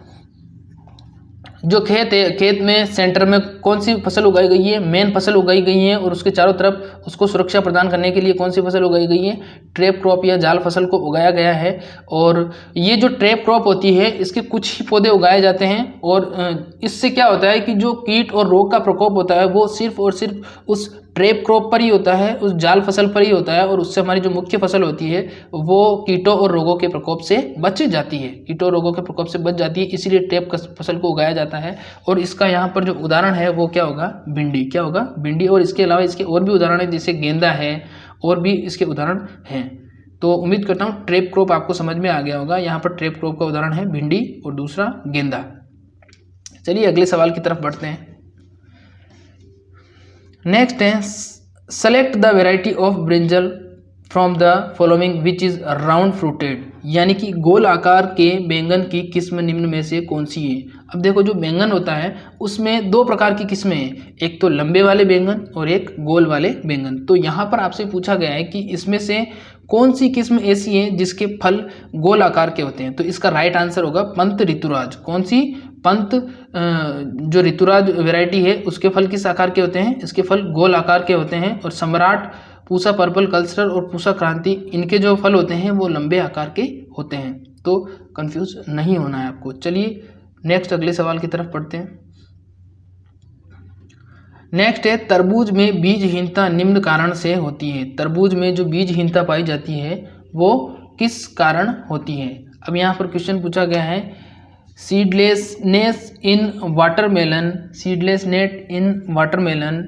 जो खेत है, खेत में सेंटर में कौन सी फसल उगाई गई है, मेन फसल उगाई गई है, और उसके चारों तरफ उसको सुरक्षा प्रदान करने के लिए कौन सी फसल उगाई गई है, ट्रैप क्रॉप या जाल फसल को उगाया गया है। और ये जो ट्रैप क्रॉप होती है इसके कुछ ही पौधे उगाए जाते हैं, और इससे क्या होता है कि जो कीट और रोग का प्रकोप होता है वो सिर्फ और सिर्फ उस ट्रैप क्रॉप पर ही होता है, उस जाल फसल पर ही होता है, और उससे हमारी जो मुख्य फसल होती है वो कीटों और रोगों के प्रकोप से बच जाती है, कीटों और रोगों के प्रकोप से बच जाती है। इसीलिए ट्रैप फसल को उगाया जाता है। और इसका यहाँ पर जो उदाहरण है वो क्या होगा, भिंडी। क्या होगा, भिंडी। और इसके अलावा इसके और भी उदाहरण है, जैसे गेंदा है, और भी इसके उदाहरण हैं। तो उम्मीद करता हूँ ट्रैप क्रॉप आपको समझ में आ गया होगा। यहाँ पर ट्रैप क्रॉप का उदाहरण है भिंडी और दूसरा गेंदा। चलिए अगले सवाल की तरफ बढ़ते हैं। नेक्स्ट है, select the variety of brinjal from the following which is round fruited. यानी कि गोल आकार के बैंगन की किस्म निम्न में से कौन सी है। अब देखो जो बैंगन होता है उसमें दो प्रकार की किस्में हैं, एक तो लंबे वाले बैंगन और एक गोल वाले बैंगन। तो यहाँ पर आपसे पूछा गया है कि इसमें से कौन सी किस्म ऐसी है जिसके फल गोल आकार के होते हैं। तो इसका राइट आंसर होगा पंत ऋतुराज। कौन सी, पंत जो ऋतुराज वैरायटी है उसके फल किस आकार के होते हैं, इसके फल गोल आकार के होते हैं। और सम्राट, पूसा पर्पल कल्चरल और पूसा क्रांति, इनके जो फल होते हैं वो लंबे आकार के होते हैं। तो कंफ्यूज नहीं होना है आपको। चलिए नेक्स्ट अगले सवाल की तरफ पढ़ते हैं। नेक्स्ट है, तरबूज में बीजहीनता निम्न कारण से होती है। तरबूज में जो बीजहीनता पाई जाती है वो किस कारण होती है। अब यहाँ पर क्वेश्चन पूछा गया है, seedlessness in watermelon, seedlessness in watermelon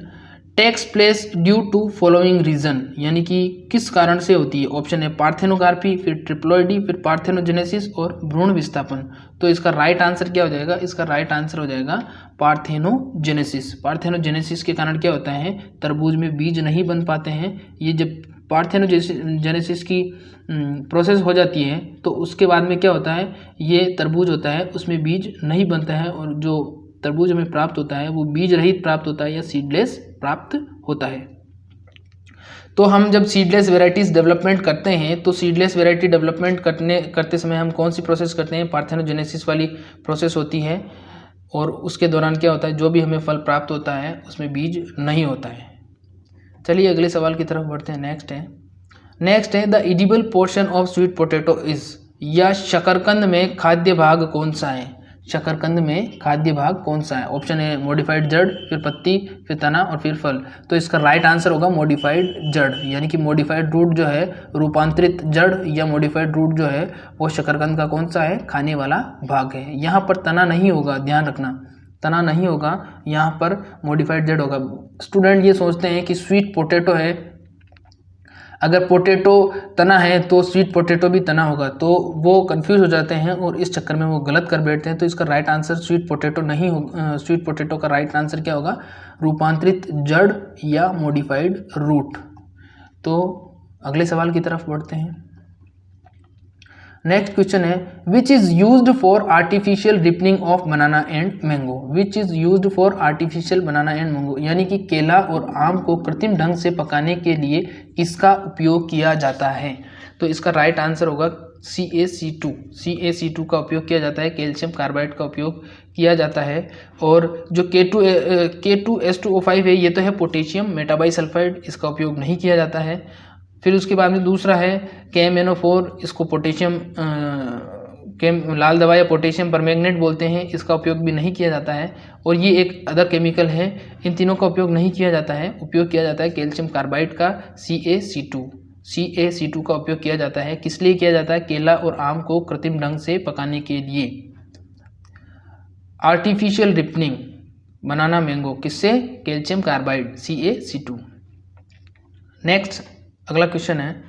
takes place due to following reason. यानी कि किस कारण से होती है। ऑप्शन है पार्थेनोगार्फी, फिर ट्रिप्लोइडी, फिर पार्थेनोजेनेसिस और भ्रूण विस्थापन। तो इसका राइट आंसर क्या हो जाएगा, इसका राइट आंसर हो जाएगा पार्थेनोजेनेसिस। पार्थेनोजेनेसिस के कारण क्या होता है, तरबूज में बीज नहीं बन पाते हैं। ये जब पार्थेनोजेनेसिस की प्रोसेस हो जाती है तो उसके बाद में क्या होता है, ये तरबूज होता है उसमें बीज नहीं बनता है, और जो तरबूज हमें प्राप्त होता है वो बीज रहित प्राप्त होता है या सीडलेस प्राप्त होता है। तो हम जब सीडलेस वेराइटीज़ डेवलपमेंट करते हैं तो सीडलेस वेराइटी डेवलपमेंट करते समय हम कौन सी प्रोसेस करते हैं, पार्थेनोजेनेसिस वाली प्रोसेस होती है, और उसके दौरान क्या होता है, जो भी हमें फल प्राप्त होता है उसमें बीज नहीं होता है। चलिए अगले सवाल की तरफ बढ़ते हैं। नेक्स्ट है the edible portion of sweet potato is, या शकरकंद में खाद्य भाग कौन सा है, शकरकंद में खाद्य भाग कौन सा है। ऑप्शन है मॉडिफाइड जड़, फिर पत्ती, फिर तना और फिर फल। तो इसका राइट आंसर होगा मॉडिफाइड जड़, यानी कि मॉडिफाइड रूट जो है, रूपांतरित जड़ या मॉडिफाइड रूट जो है वो शकरकंद का कौन सा है, खाने वाला भाग है। यहाँ पर तना नहीं होगा, ध्यान रखना, तना नहीं होगा, यहाँ पर मॉडिफाइड जड़ होगा। स्टूडेंट ये सोचते हैं कि स्वीट पोटैटो है, अगर पोटैटो तना है तो स्वीट पोटैटो भी तना होगा, तो वो कंफ्यूज हो जाते हैं और इस चक्कर में वो गलत कर बैठते हैं। तो इसका राइट आंसर स्वीट पोटैटो नहीं होगा। स्वीट पोटैटो का राइट आंसर क्या होगा, रूपांतरित जड़ या मॉडिफाइड रूट। तो अगले सवाल की तरफ बढ़ते हैं। नेक्स्ट क्वेश्चन है which is used for artificial ripening of banana and mango. Which is used for artificial banana and mango, यानी कि केला और आम को कृत्रिम ढंग से पकाने के लिए किसका उपयोग किया जाता है। तो इसका राइट आंसर होगा CaC2। CaC2 का उपयोग किया जाता है, कैल्शियम कार्बाइड का उपयोग किया जाता है। और जो K2H2O5 है ये तो है पोटेशियम मेटाबाइसल्फाइड, इसका उपयोग नहीं किया जाता है। फिर उसके बाद में दूसरा है KMNO4, इसको पोटेशियम लाल दवा या पोटेशियम परमैंगनेट बोलते हैं, इसका उपयोग भी नहीं किया जाता है। और ये एक अदर केमिकल है, इन तीनों का उपयोग नहीं किया जाता है। उपयोग किया जाता है कैल्शियम कार्बाइड का CaC2 का उपयोग किया जाता है। किस लिए किया जाता है, केला और आम को कृत्रिम ढंग से पकाने के लिए। आर्टिफिशियल रिपनिंग बनाना मैंगो किससे, कैल्शियम कार्बाइड CaC2। नेक्स्ट अगला क्वेश्चन है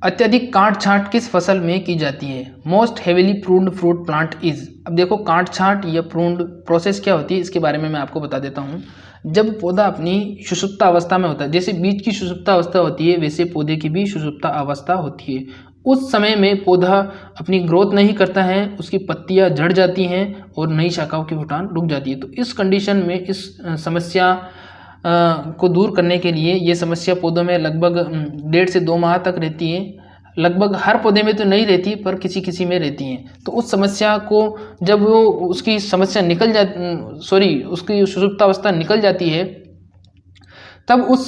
अत्यधिक काट छांट किस फसल में की जाती है। Most heavily pruned fruit plant is. अब देखो काट छांट या प्रून्ड प्रोसेस क्या होती है, इसके बारे में मैं आपको बता देता हूँ। जब पौधा अपनी सुषुप्त अवस्था में होता है, जैसे बीज की सुषुप्त अवस्था होती है वैसे पौधे की भी सुषुप्त अवस्था होती है। उस समय में पौधा अपनी ग्रोथ नहीं करता है, उसकी पत्तियां झड़ जाती हैं और नई शाखाओं की फुटान रुक जाती है। तो इस कंडीशन में इस समस्या को दूर करने के लिए, ये समस्या पौधों में लगभग 1.5 से 2 माह तक रहती है। लगभग हर पौधे में तो नहीं रहती पर किसी किसी में रहती हैं। तो उस समस्या को जब वो उसकी समस्या उसकी सुषुप्तावस्था निकल जाती है, तब उस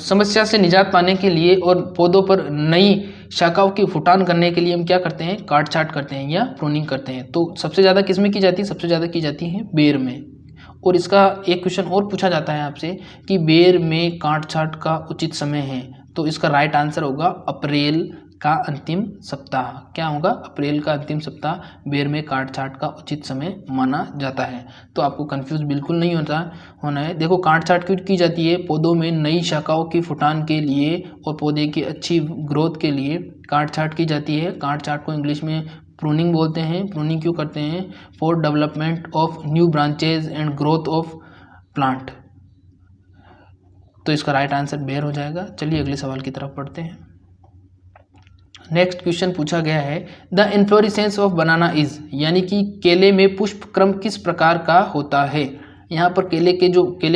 समस्या से निजात पाने के लिए और पौधों पर नई शाखाओं की फुटान करने के लिए हम क्या करते हैं, काट छांट करते हैं या प्रूनिंग करते हैं। तो सबसे ज़्यादा किस में की जाती है, सबसे ज़्यादा की जाती है बेर में। और इसका एक क्वेश्चन और पूछा जाता है आपसे कि बेर में काट छांट का उचित समय है। तो इसका राइट आंसर होगा अप्रैल का अंतिम सप्ताह। क्या होगा, अप्रैल का अंतिम सप्ताह बेर में काट छांट का उचित समय माना जाता है। तो आपको कंफ्यूज बिल्कुल नहीं होना है। देखो काट छांट क्यों की जाती है, पौधों में नई शाखाओं की फुटान के लिए और पौधे की अच्छी ग्रोथ के लिए काट छांट की जाती है। काट छांट को इंग्लिश में प्रूनिंग बोलते हैं। प्रूनिंग क्यों करते हैं, for development of new branches and growth of plant. तो इसका राइट आंसर बेर हो जाएगा। चलिए अगले सवाल की तरफ पढ़ते हैं। नेक्स्ट क्वेश्चन पूछा गया है the inflorescence of banana is, यानी कि केले में पुष्प क्रम किस प्रकार का होता है। यहाँ पर केले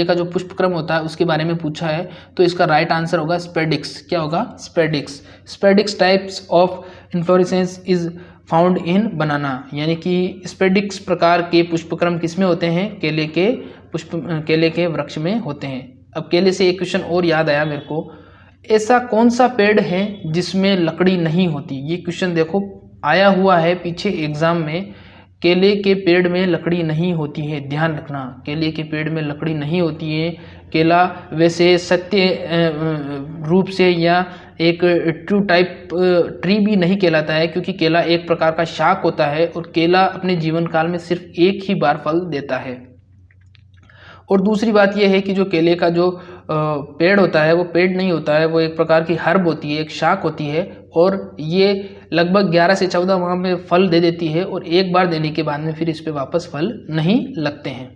का जो पुष्प क्रम होता है उसके बारे में पूछा है। तो इसका राइट आंसर होगा स्पेडिक्स। क्या होगा, spadix. Spadix types of inflorescence is found in banana, यानी कि स्पेडिक्स प्रकार के पुष्पक्रम किस में होते हैं, केले के वृक्ष में होते हैं। अब केले से एक क्वेश्चन और याद आया मेरे को, ऐसा कौन सा पेड़ है जिसमें लकड़ी नहीं होती। ये क्वेश्चन देखो आया हुआ है पीछे एग्जाम में, केले के पेड़ में लकड़ी नहीं होती है। ध्यान रखना, केले के पेड़ में लकड़ी नहीं होती है। केला वैसे सत्य रूप से या एक ट्रू टाइप ट्री भी नहीं कहलाता है, क्योंकि केला एक प्रकार का शाक होता है और केला अपने जीवन काल में सिर्फ एक ही बार फल देता है। और दूसरी बात यह है कि जो केले का जो पेड़ होता है वो पेड़ नहीं होता है, वो एक प्रकार की हर्ब होती है, एक शाक होती है, और ये लगभग 11 से 14 माह में फल दे देती है और एक बार देने के बाद में फिर इस पे वापस फल नहीं लगते हैं।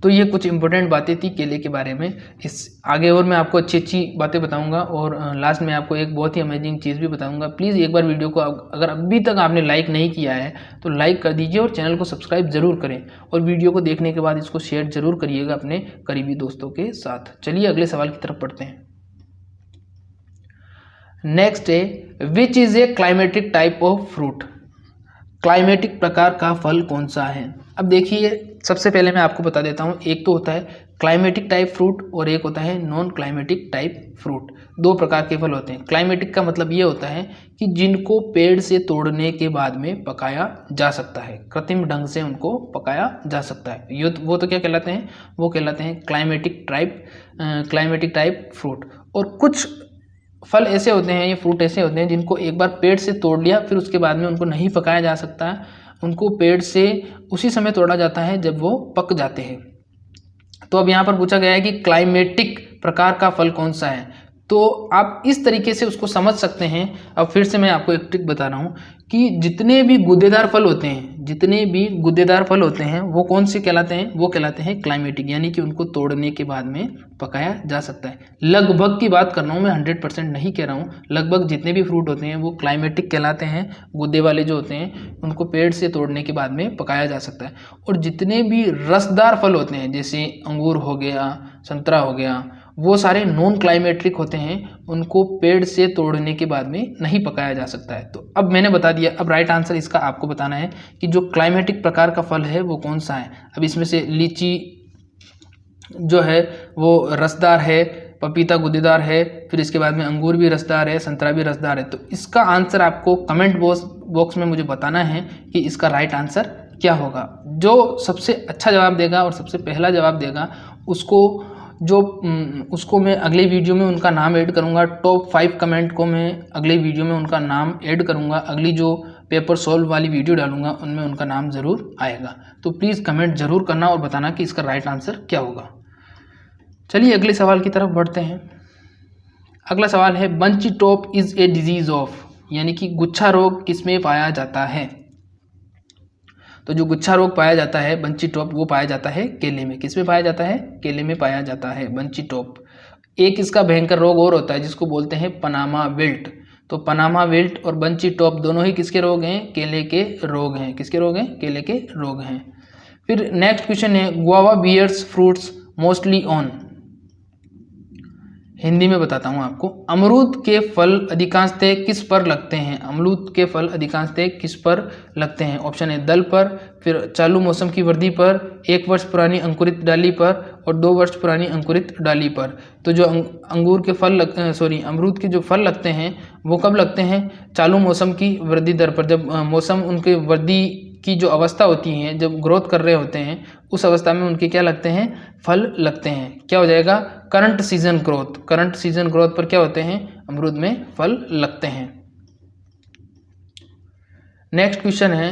तो ये कुछ इंपॉर्टेंट बातें थी केले के बारे में। इस आगे और मैं आपको अच्छी अच्छी बातें बताऊंगा और लास्ट में आपको एक बहुत ही अमेजिंग चीज़ भी बताऊंगा। प्लीज़ एक बार वीडियो को अगर अभी तक आपने लाइक नहीं किया है तो लाइक कर दीजिए और चैनल को सब्सक्राइब ज़रूर करें, और वीडियो को देखने के बाद इसको शेयर ज़रूर करिएगा अपने करीबी दोस्तों के साथ। चलिए अगले सवाल की तरफ बढ़ते हैं। नेक्स्ट है, which is a climatic type of fruit. Climatic प्रकार का फल कौन सा है। अब देखिए, सबसे पहले मैं आपको बता देता हूँ, एक तो होता है क्लाइमेटिक टाइप फ्रूट और एक होता है नॉन क्लाइमेटिक टाइप फ्रूट। दो प्रकार के फल होते हैं। क्लाइमेटिक का मतलब ये होता है कि जिनको पेड़ से तोड़ने के बाद में पकाया जा सकता है, कृत्रिम ढंग से उनको पकाया जा सकता है, ये वो तो क्या कहलाते हैं, वो कहलाते हैं क्लाइमेटिक टाइप फ्रूट। और कुछ फल ऐसे होते हैं, ये फ्रूट ऐसे होते हैं जिनको एक बार पेड़ से तोड़ लिया फिर उसके बाद में उनको नहीं पकाया जा सकता है, उनको पेड़ से उसी समय तोड़ा जाता है जब वो पक जाते हैं। तो अब यहाँ पर पूछा गया है कि क्लाइमेटिक प्रकार का फल कौन सा है, तो आप इस तरीके से उसको समझ सकते हैं। अब फिर से मैं आपको एक ट्रिक बता रहा हूँ कि जितने भी गूदेदार फल होते हैं वो कौन से कहलाते हैं, वो कहलाते हैं क्लाइमेटिक, यानी कि उनको तोड़ने के बाद में पकाया जा सकता है। लगभग की बात कर रहा हूँ मैं, 100% नहीं कह रहा हूँ, लगभग जितने भी फ्रूट होते हैं वो क्लाइमेटिक कहलाते हैं। गूदे वाले जो होते हैं उनको पेड़ से तोड़ने के बाद में पकाया जा सकता है। और जितने भी रसदार फल होते हैं जैसे अंगूर हो गया, संतरा हो गया, वो सारे नॉन क्लाइमेट्रिक होते हैं, उनको पेड़ से तोड़ने के बाद में नहीं पकाया जा सकता है। तो अब मैंने बता दिया, अब राइट आंसर इसका आपको बताना है कि जो क्लाइमेटिक प्रकार का फल है वो कौन सा है। अब इसमें से लीची जो है वो रसदार है, पपीता गूदेदार है, फिर इसके बाद में अंगूर भी रसदार है, संतरा भी रसदार है। तो इसका आंसर आपको कमेंट बॉक्स में मुझे बताना है कि इसका राइट आंसर क्या होगा। जो सबसे अच्छा जवाब देगा और सबसे पहला जवाब देगा उसको मैं अगले वीडियो में उनका नाम ऐड करूंगा। टॉप 5 कमेंट को मैं अगले वीडियो में उनका नाम ऐड करूंगा। अगली जो पेपर सॉल्व वाली वीडियो डालूंगा उनमें उनका नाम ज़रूर आएगा। तो प्लीज़ कमेंट ज़रूर करना और बताना कि इसका राइट आंसर क्या होगा। चलिए अगले सवाल की तरफ बढ़ते हैं। अगला सवाल है, bunchy top is a disease of, यानी कि गुच्छा रोग किसमें पाया जाता है। तो जो गुच्छा रोग पाया जाता है बंची टॉप, वो पाया जाता है केले में। किसमें पाया जाता है, केले में पाया जाता है बंची टॉप। एक इसका भयंकर रोग और होता है जिसको बोलते हैं पनामा विल्ट। तो पनामा विल्ट और बंची टॉप दोनों ही किसके रोग हैं, केले के रोग हैं। किसके रोग हैं, केले के रोग हैं। फिर नेक्स्ट क्वेश्चन है, guava bears fruits mostly on. Hindi में बताता हूँ आपको, अमरूद के फल अधिकांशतः किस पर लगते हैं। अमरूद के फल अधिकांशतः किस पर लगते हैं। ऑप्शन है दल पर, फिर चालू मौसम की वृद्धि पर, 1 वर्ष पुरानी अंकुरित डाली पर और 2 वर्ष पुरानी अंकुरित डाली पर। तो जो अमरूद के जो फल लगते हैं वो कब लगते हैं, चालू मौसम की वृद्धि दर पर। जब मौसम उनके वृद्धि की जो अवस्था होती है, जब ग्रोथ कर रहे होते हैं, उस अवस्था में उनके क्या लगते हैं, फल लगते हैं। क्या हो जाएगा, करंट सीजन ग्रोथ पर क्या होते हैं, अमरूद में फल लगते हैं। नेक्स्ट क्वेश्चन है,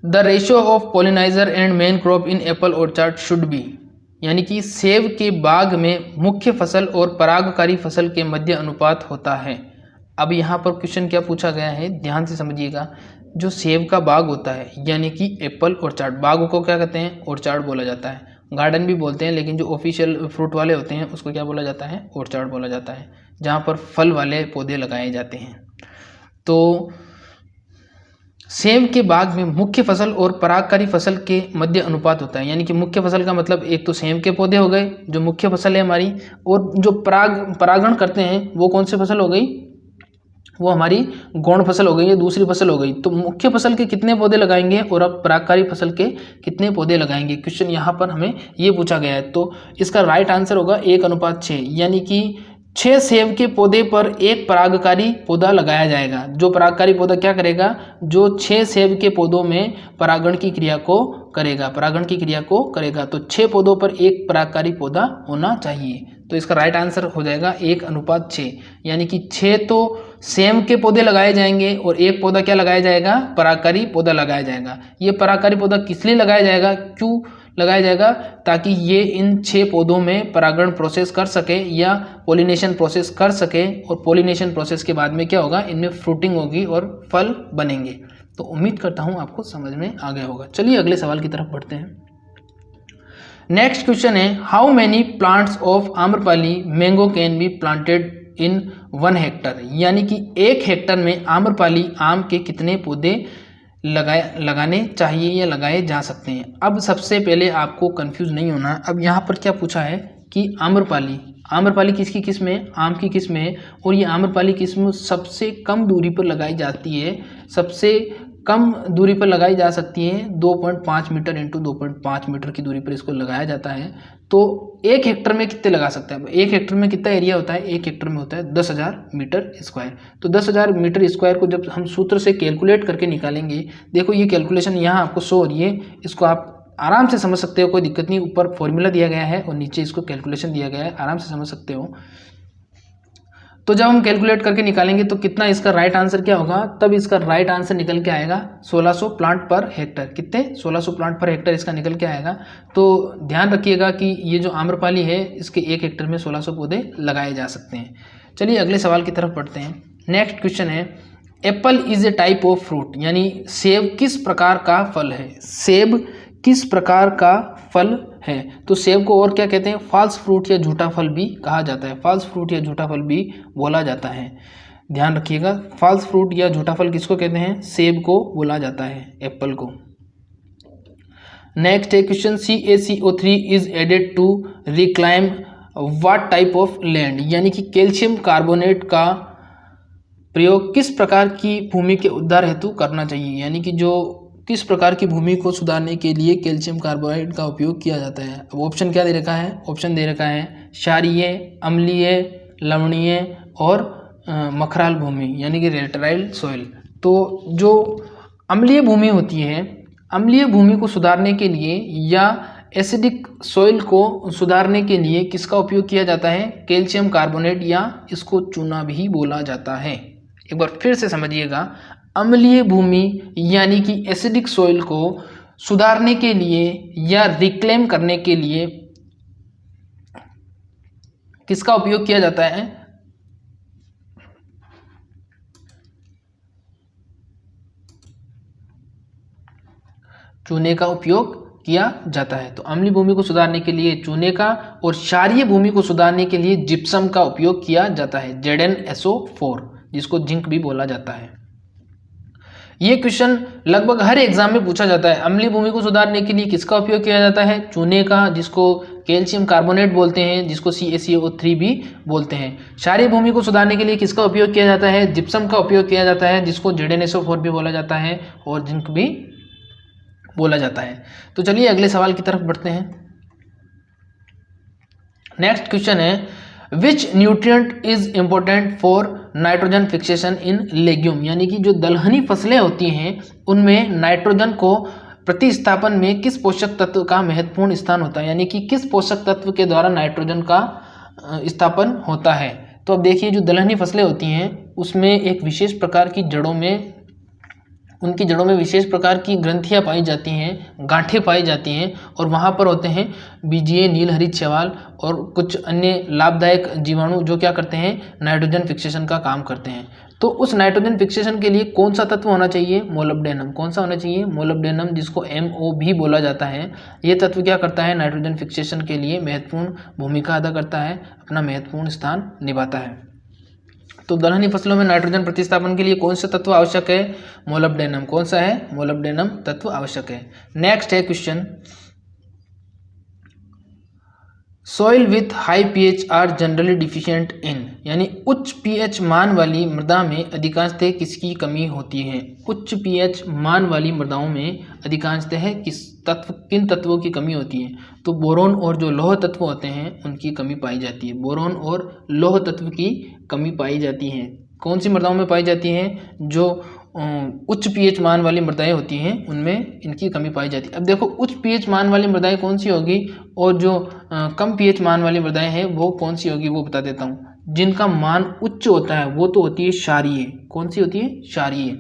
the ratio of pollinizer and main crop in Apple orchard should be, यानी कि सेब के बाग में मुख्य फसल और परागकारी फसल के मध्य अनुपात होता है। अब यहाँ पर क्वेश्चन क्या पूछा गया है, ध्यान से समझिएगा। जो सेब का बाग होता है यानी कि एप्पल ऑर्चर्ड, बाग को क्या कहते हैं, ऑर्चर्ड बोला जाता है। गार्डन भी बोलते हैं, लेकिन जो ऑफिशियल फ्रूट वाले होते हैं उसको क्या बोला जाता है, ऑर्चर्ड बोला जाता है, जहाँ पर फल वाले पौधे लगाए जाते हैं। तो सेब के बाग में मुख्य फसल और परागकारी फसल के मध्य अनुपात होता है। यानी कि मुख्य फसल का मतलब एक तो सेब के पौधे हो गए जो मुख्य फसल है हमारी, और जो परागण करते हैं वो कौन सी फसल हो गई, वो हमारी गौण फसल हो गई, ये दूसरी फसल हो गई। तो मुख्य फसल के कितने पौधे लगाएंगे और अब परागकारी फसल के कितने पौधे लगाएंगे, क्वेश्चन यहाँ पर हमें ये पूछा गया है। तो इसका राइट आंसर होगा 1:6, यानी कि 6 सेब के पौधे पर 1 परागकारी पौधा लगाया जाएगा। जो परागकारी पौधा क्या करेगा, जो 6 सेब के पौधों में परागण की क्रिया को करेगा। तो 6 पौधों पर 1 परागकारी पौधा होना चाहिए। तो इसका राइट आंसर हो जाएगा 1:6, यानी कि 6 तो सेब के पौधे लगाए जाएंगे और 1 पौधा क्या लगाया जाएगा, परागकारी पौधा लगाया जाएगा। ये परागकारी पौधा किस लिए लगाया जाएगा, क्यों लगाया जाएगा, ताकि ये इन 6 पौधों में परागण प्रोसेस कर सके या पॉलिनेशन प्रोसेस कर सके, और पॉलिनेशन प्रोसेस के बाद में क्या होगा, इनमें फ्रूटिंग होगी और फल बनेंगे। तो उम्मीद करता हूँ आपको समझ में आ गया होगा। चलिए अगले सवाल की तरफ बढ़ते हैं। नेक्स्ट क्वेश्चन है, how many plants of Amrapali mango can be planted in 1 Hector, यानी कि 1 हेक्टर में आम्रपाली आम के कितने पौधे लगाने चाहिए या लगाए जा सकते हैं। अब सबसे पहले आपको कंफ्यूज नहीं होना। अब यहाँ पर क्या पूछा है कि आम्रपाली किसकी किस्म है, आम की किस्म है, और ये आम्रपाली किस्म सबसे कम दूरी पर लगाई जाती है, सबसे कम दूरी पर लगाई जा सकती है, 2.5 मीटर इंटू 2.5 मीटर की दूरी पर इसको लगाया जाता है। तो 1 हेक्टर में कितने लगा सकते हैं? 1 हेक्टर में कितना एरिया होता है? 1 हेक्टर में होता है 10,000 मीटर स्क्वायर। तो 10,000 मीटर स्क्वायर को जब हम सूत्र से कैलकुलेट करके निकालेंगे, देखो ये कैलकुलेशन यहाँ आपको शो हो रही है, इसको आप आराम से समझ सकते हो, कोई दिक्कत नहीं। ऊपर फॉर्मूला दिया गया है और नीचे इसको कैलकुलेशन दिया गया है, आराम से समझ सकते हो। तो जब हम कैलकुलेट करके निकालेंगे तो कितना इसका राइट आंसर क्या होगा, तब इसका राइट आंसर निकल के आएगा 1600 प्लांट पर हेक्टर। कितने? 1600 प्लांट पर हेक्टर इसका निकल के आएगा। तो ध्यान रखिएगा कि ये जो आम्रपाली है इसके 1 हेक्टर में 1600 पौधे लगाए जा सकते हैं। चलिए अगले सवाल की तरफ बढ़ते हैं। नेक्स्ट क्वेश्चन है, Apple is a type of fruit, यानी सेब किस प्रकार का फल है? सेब किस प्रकार का फल है? तो सेब को और क्या कहते हैं? फॉल्स फ्रूट या झूठा फल भी कहा जाता है, फॉल्स फ्रूट या झूठा फल भी बोला जाता है। ध्यान रखिएगा, फॉल्स फ्रूट या झूठा फल किसको कहते हैं? सेब को बोला जाता है, एप्पल को। नेक्स्ट है question, CaCO3 is added to reclaim what type of land, यानी कि कैल्शियम कार्बोनेट का प्रयोग किस प्रकार की भूमि के उद्धार हेतु करना चाहिए, यानी कि जो किस प्रकार की भूमि को सुधारने के लिए कैल्शियम कार्बोनेट का उपयोग किया जाता है। अब ऑप्शन क्या दे रखा है? ऑप्शन दे रखा है क्षारीय, अम्लीय, लवणीय और मखराल भूमि, यानी कि लेटराइल सॉइल। तो जो अम्लीय भूमि होती है, अम्लीय भूमि को सुधारने के लिए या एसिडिक सॉइल को सुधारने के लिए किसका उपयोग किया जाता है? कैल्शियम कार्बोनेट, या इसको चूना भी बोला जाता है। एक बार फिर से समझिएगा, अम्लीय भूमि यानी कि एसिडिक सॉइल को सुधारने के लिए या रिक्लेम करने के लिए किसका उपयोग किया जाता है? चूने का उपयोग किया जाता है। तो अम्लीय भूमि को सुधारने के लिए चूने का, और क्षारीय भूमि को सुधारने के लिए जिप्सम का उपयोग किया जाता है, ZnSO4, जिसको जिंक भी बोला जाता है। ये क्वेश्चन लगभग हर एग्जाम में पूछा जाता है। अम्लीय भूमि को सुधारने के लिए किसका उपयोग किया जाता है? चूने का, जिसको कैल्शियम कार्बोनेट बोलते हैं, जिसको CaCO3 भी बोलते हैं। क्षारीय भूमि को सुधारने के लिए किसका उपयोग किया जाता है? जिप्सम का उपयोग किया जाता है, जिसको ZnSO4 भी बोला जाता है और जिंक भी बोला जाता है। तो चलिए अगले सवाल की तरफ बढ़ते हैं। नेक्स्ट क्वेश्चन है, विच nutrient is important for nitrogen fixation in legume, यानी कि जो दलहनी फसलें होती हैं उनमें नाइट्रोजन को प्रतिस्थापन में किस पोषक तत्व का महत्वपूर्ण स्थान होता है, यानी कि किस पोषक तत्व के द्वारा नाइट्रोजन का स्थापन होता है। तो अब देखिए, जो दलहनी फसलें होती हैं उसमें एक विशेष प्रकार की जड़ों में, उनकी जड़ों में विशेष प्रकार की ग्रंथियां पाई जाती हैं, गांठें पाई जाती हैं, और वहाँ पर होते हैं बीजीय नीलहरित शैवाल और कुछ अन्य लाभदायक जीवाणु जो क्या करते हैं? नाइट्रोजन फिक्सेशन का काम करते हैं। तो उस नाइट्रोजन फिक्सेशन के लिए कौन सा तत्व होना चाहिए? मोलिब्डेनम। कौन सा होना चाहिए? मोलिब्डेनम, जिसको MO भी बोला जाता है। ये तत्व क्या करता है? नाइट्रोजन फिक्सेशन के लिए महत्वपूर्ण भूमिका अदा करता है, अपना महत्वपूर्ण स्थान निभाता है। तो दलहनी फसलों में नाइट्रोजन प्रतिस्थापन के लिए कौन सा तत्व आवश्यक है? मोलिब्डेनम। कौन सा है? मोलिब्डेनम तत्व आवश्यक है। नेक्स्ट है question, soil with high pH are generally deficient in, यानी उच्च pH मान वाली मृदा में अधिकांशतः किसकी कमी होती है? उच्च pH मान वाली मृदाओं में अधिकांशतः किन तत्वों की कमी होती है? तो बोरोन और जो लौह तत्व होते हैं उनकी कमी पाई जाती है। बोरोन और लौह तत्व की कमी पाई जाती है। कौन सी मृदाओं में पाई जाती हैं? जो उच्च pH मान वाली मृदाएं होती हैं उनमें इनकी कमी पाई जाती है। अब देखो, उच्च pH मान वाली मृदाएं कौन सी होगी और जो कम pH मान वाली मृदाएं हैं वो कौन सी होगी, वो बता देता हूँ। जिनका मान उच्च होता है वो तो होती है क्षारीय। कौन सी होती है? क्षारीय।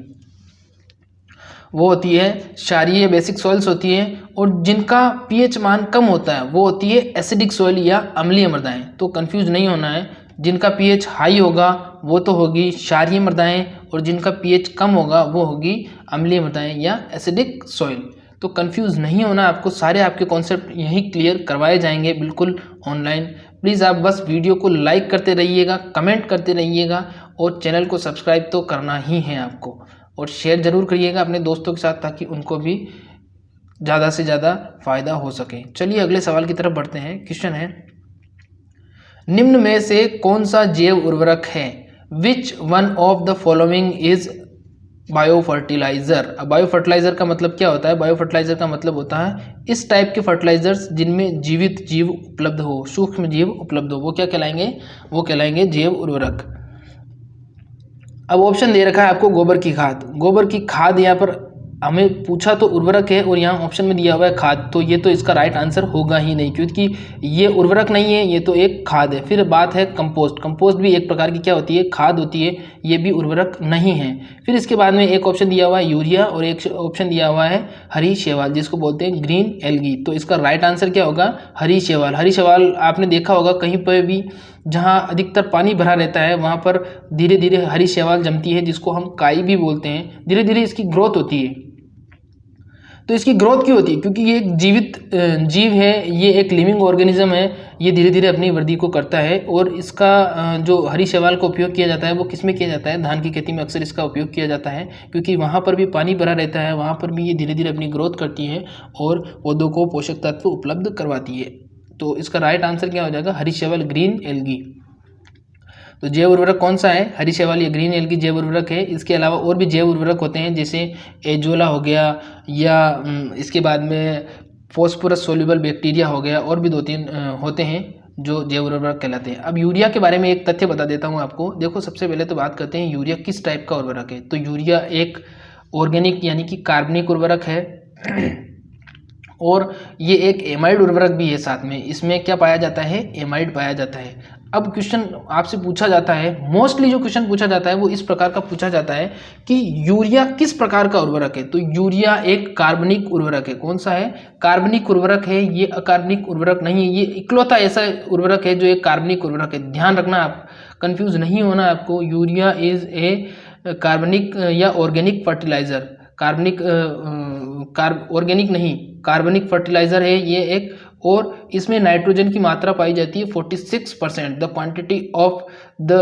वो होती है क्षारीय बेसिक सॉइल्स होती है। और जिनका pH मान कम होता है वो होती है एसिडिक सॉइल या अम्लीय मृदाएं। तो कंफ्यूज नहीं होना है, जिनका pH हाई होगा वो तो होगी क्षारीय मृदाएं, और जिनका pH कम होगा वो होगी अम्लीय मृदाएं या एसिडिक सॉइल। तो कंफ्यूज नहीं होना आपको, सारे आपके कॉन्सेप्ट यहीं क्लियर करवाए जाएंगे बिल्कुल ऑनलाइन। प्लीज़ आप बस वीडियो को लाइक करते रहिएगा, कमेंट करते रहिएगा और चैनल को सब्सक्राइब तो करना ही है आपको, और शेयर ज़रूर करिएगा अपने दोस्तों के साथ ताकि उनको भी ज़्यादा से ज़्यादा फ़ायदा हो सके। चलिए अगले सवाल की तरफ बढ़ते हैं। क्वेश्चन है, निम्न में से कौन सा जैव उर्वरक है? Which one of the following is biofertiliser. अब बायो फर्टिलाइजर का मतलब क्या होता है? बायो फर्टिलाइजर का मतलब होता है इस टाइप के फर्टिलाइजर्स जिनमें जीवित जीव उपलब्ध हो, सूक्ष्म जीव उपलब्ध हो, वो क्या कहलाएंगे? वो कहलाएंगे जैव उर्वरक। अब ऑप्शन दे रखा है आपको गोबर की खाद। गोबर की खाद यहाँ पर हमें पूछा तो उर्वरक है और यहाँ ऑप्शन में दिया हुआ है खाद, तो ये तो इसका राइट आंसर होगा ही नहीं, क्योंकि ये उर्वरक नहीं है, ये तो एक खाद है। फिर बात है कंपोस्ट। कंपोस्ट भी एक प्रकार की क्या होती है? खाद होती है, ये भी उर्वरक नहीं है। फिर इसके बाद में एक ऑप्शन दिया हुआ है यूरिया और एक ऑप्शन दिया हुआ है हरी शैवाल, जिसको बोलते हैं ग्रीन एल्गी। तो इसका राइट आंसर क्या होगा? हरी शैवाल। हरी शैवाल आपने देखा होगा कहीं पर भी जहाँ अधिकतर पानी भरा रहता है वहाँ पर धीरे धीरे हरी शैवाल जमती है, जिसको हम काई भी बोलते हैं। धीरे धीरे इसकी ग्रोथ होती है। तो इसकी ग्रोथ क्यों होती है? क्योंकि ये एक जीवित जीव है, ये एक लिविंग ऑर्गेनिज्म है, ये धीरे धीरे अपनी वृद्धि को करता है। और इसका जो हरी शैवाल का उपयोग किया जाता है वो किस में किया जाता है? धान की खेती में अक्सर इसका उपयोग किया जाता है, क्योंकि वहाँ पर भी पानी भरा रहता है, वहाँ पर भी ये धीरे धीरे अपनी ग्रोथ करती है और पौधों को पोषक तत्व उपलब्ध करवाती है। तो इसका राइट आंसर क्या हो जाएगा? हरी शैवाल, ग्रीन एल्गी। तो जैव उर्वरक कौन सा है? हरी शैवाल या ग्रीन एल्गी जैव उर्वरक है। इसके अलावा और भी जैव उर्वरक होते हैं, जैसे एजोला हो गया, या इसके बाद में फॉस्फोरस सोल्यूबल बैक्टीरिया हो गया, और भी 2-3 होते हैं जो जैव उर्वरक कहलाते हैं। अब यूरिया के बारे में एक तथ्य बता देता हूँ आपको। देखो, सबसे पहले तो बात करते हैं यूरिया किस टाइप का उर्वरक है। तो यूरिया एक ऑर्गेनिक यानी कि कार्बनिक उर्वरक है और ये एक एमाइड उर्वरक भी है साथ में। इसमें क्या पाया जाता है? एमाइड पाया जाता है। अब क्वेश्चन आपसे पूछा जाता है, मोस्टली जो क्वेश्चन पूछा जाता है वो इस प्रकार का पूछा जाता है कि यूरिया किस प्रकार का उर्वरक है। तो यूरिया एक कार्बनिक उर्वरक है। कौन सा है? कार्बनिक उर्वरक है, ये अकार्बनिक उर्वरक नहीं है। ये इकलौता ऐसा उर्वरक है जो एक कार्बनिक उर्वरक है। ध्यान रखना, आप कंफ्यूज नहीं होना आपको। यूरिया इज ए कार्बनिक या ऑर्गेनिक फर्टिलाइजर। ऑर्गेनिक नहीं, कार्बनिक फर्टिलाइजर है ये एक, और इसमें नाइट्रोजन की मात्रा पाई जाती है 46%। The quantity of the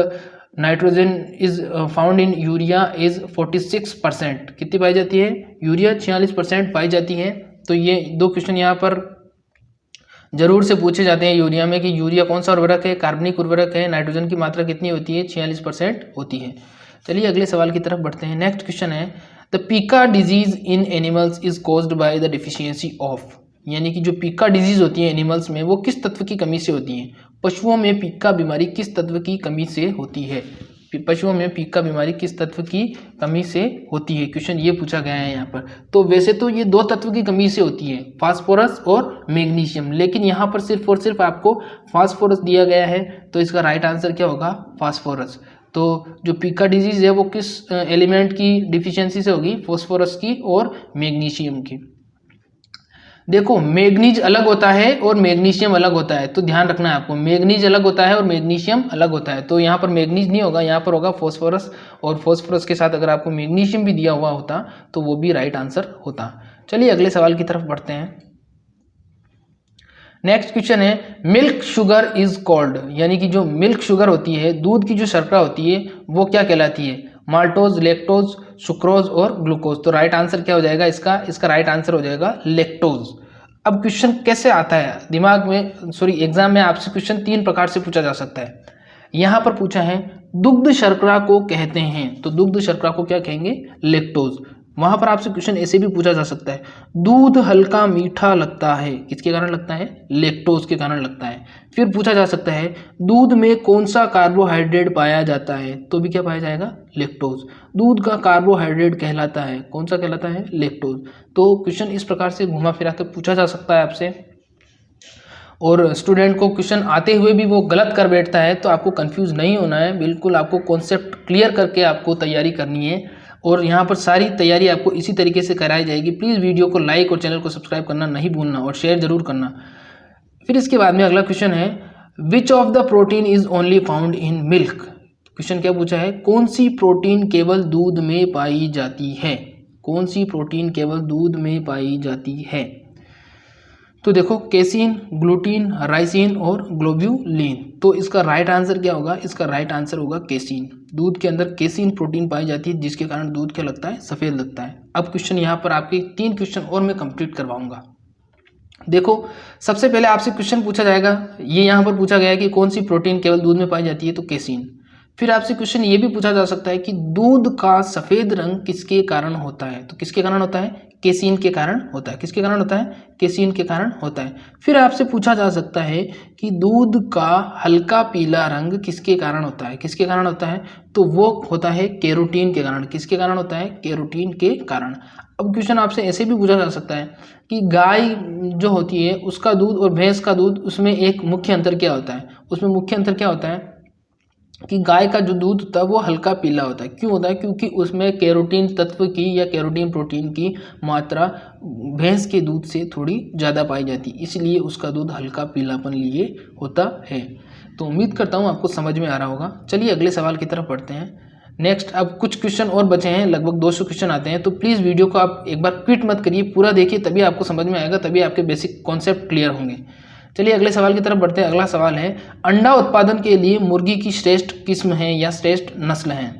nitrogen is found in urea is 46%। कितनी पाई जाती है? यूरिया 46% पाई जाती है। तो ये 2 क्वेश्चन यहाँ पर जरूर से पूछे जाते हैं यूरिया में कि यूरिया कौन सा उर्वरक है? कार्बनिक उर्वरक है। नाइट्रोजन की मात्रा कितनी होती है? 46% होती है। चलिए अगले सवाल की तरफ बढ़ते हैं। नेक्स्ट क्वेश्चन है, the Pika disease in animals is caused by the deficiency of. यानी कि जो पिका डिजीज होती है एनिमल्स में वो किस तत्व की कमी से होती है? पशुओं में पिका बीमारी किस तत्व की कमी से होती है? पशुओं में पिका बीमारी किस तत्व की कमी से होती है? क्वेश्चन ये पूछा गया है यहाँ पर। तो वैसे तो ये 2 तत्व की कमी से होती है, फास्फोरस और मैग्नीशियम, लेकिन यहाँ पर सिर्फ और सिर्फ आपको फास्फोरस दिया गया है। तो इसका राइट आंसर क्या होगा? फास्फोरस। तो जो पिका डिजीज है वो किस एलिमेंट की डिफिशियंसी से होगी? फास्फोरस की और मैग्नीशियम की। देखो, मैग्नीज अलग होता है और मैग्नीशियम अलग होता है, तो ध्यान रखना है आपको। मैग्नीज अलग होता है और मैग्नीशियम अलग होता है। तो यहाँ पर मैग्नीज नहीं होगा, यहाँ पर होगा फास्फोरस, और फास्फोरस के साथ अगर आपको मैग्नीशियम भी दिया हुआ होता तो वो भी राइट आंसर होता। चलिए अगले सवाल की तरफ बढ़ते हैं। नेक्स्ट क्वेश्चन है, मिल्क शुगर इज कॉल्ड। यानी कि जो मिल्क शुगर होती है, दूध की जो शर्करा होती है, वो क्या कहलाती है? माल्टोज, लैक्टोज, सुक्रोज और ग्लूकोज। तो राइट आंसर क्या हो जाएगा इसका राइट आंसर हो जाएगा लैक्टोज। अब क्वेश्चन कैसे आता है दिमाग में, एग्जाम में आपसे क्वेश्चन 3 प्रकार से पूछा जा सकता है। यहाँ पर पूछा है दुग्ध शर्करा को कहते हैं, तो दुग्ध शर्करा को क्या कहेंगे? लैक्टोज। वहां पर आपसे क्वेश्चन ऐसे भी पूछा जा सकता है, दूध हल्का मीठा लगता है, किसके कारण लगता है? लैक्टोज के कारण लगता है। फिर पूछा जा सकता है दूध में कौन सा कार्बोहाइड्रेट पाया जाता है? तो भी क्या पाया जाएगा? लैक्टोज। दूध का कार्बोहाइड्रेट कहलाता है, कौन सा कहलाता है? लैक्टोज। तो क्वेश्चन इस प्रकार से घुमा फिरा कर पूछा जा सकता है आपसे, और स्टूडेंट को क्वेश्चन आते हुए भी वो गलत कर बैठता है। तो आपको कंफ्यूज नहीं होना है, बिल्कुल आपको कॉन्सेप्ट क्लियर करके आपको तैयारी करनी है, और यहाँ पर सारी तैयारी आपको इसी तरीके से कराई जाएगी। प्लीज़ वीडियो को लाइक और चैनल को सब्सक्राइब करना नहीं भूलना, और शेयर जरूर करना। फिर इसके बाद में अगला क्वेश्चन है, which of the protein is only found in milk. Question क्या पूछा है? कौन सी प्रोटीन केवल दूध में पाई जाती है? कौन सी प्रोटीन केवल दूध में पाई जाती है? तो देखो केसिन, ग्लूटीन, राइसिन और ग्लोब्यूलिन। तो इसका राइट आंसर क्या होगा? इसका राइट आंसर होगा केसिन। दूध के अंदर केसिन प्रोटीन पाई जाती है जिसके कारण दूध क्या लगता है? सफ़ेद लगता है। अब क्वेश्चन यहाँ पर आपके 3 क्वेश्चन और मैं कंप्लीट करवाऊंगा। देखो सबसे पहले आपसे क्वेश्चन पूछा जाएगा, ये यहाँ पर पूछा गया है कि कौन सी प्रोटीन केवल दूध में पाई जाती है, तो केसिन। फिर आपसे क्वेश्चन ये भी पूछा जा सकता है कि दूध का सफ़ेद रंग किसके कारण होता है? तो किसके कारण होता है? केसिन के कारण होता है। किसके कारण होता है? केसिन के कारण होता है। फिर आपसे पूछा जा सकता है कि दूध का हल्का पीला रंग किसके कारण होता है? किसके कारण होता है? तो वो होता है कैरोटीन के कारण। किसके कारण होता है? कैरोटीन के कारण। अब क्वेश्चन आपसे ऐसे भी पूछा जा सकता है कि गाय जो होती है उसका दूध और भैंस का दूध, उसमें एक मुख्य अंतर क्या होता है? उसमें मुख्य अंतर क्या होता है कि गाय का जो दूध होता है वो हल्का पीला होता है। क्यों होता है? क्योंकि उसमें कैरोटीन तत्व की या कैरोटीन प्रोटीन की मात्रा भैंस के दूध से थोड़ी ज़्यादा पाई जाती है, इसलिए उसका दूध हल्का पीलापन लिए होता है। तो उम्मीद करता हूँ आपको समझ में आ रहा होगा। चलिए अगले सवाल की तरफ बढ़ते हैं। नेक्स्ट, अब कुछ क्वेश्चन और बचे हैं, लगभग 200 क्वेश्चन आते हैं। तो प्लीज़ वीडियो को आप एक बार क्विट मत करिए, पूरा देखिए, तभी आपको समझ में आएगा, तभी आपके बेसिक कॉन्सेप्ट क्लियर होंगे। चलिए अगले सवाल की तरफ बढ़ते हैं। अगला सवाल है, अंडा उत्पादन के लिए मुर्गी की श्रेष्ठ किस्म है या श्रेष्ठ नस्ल है?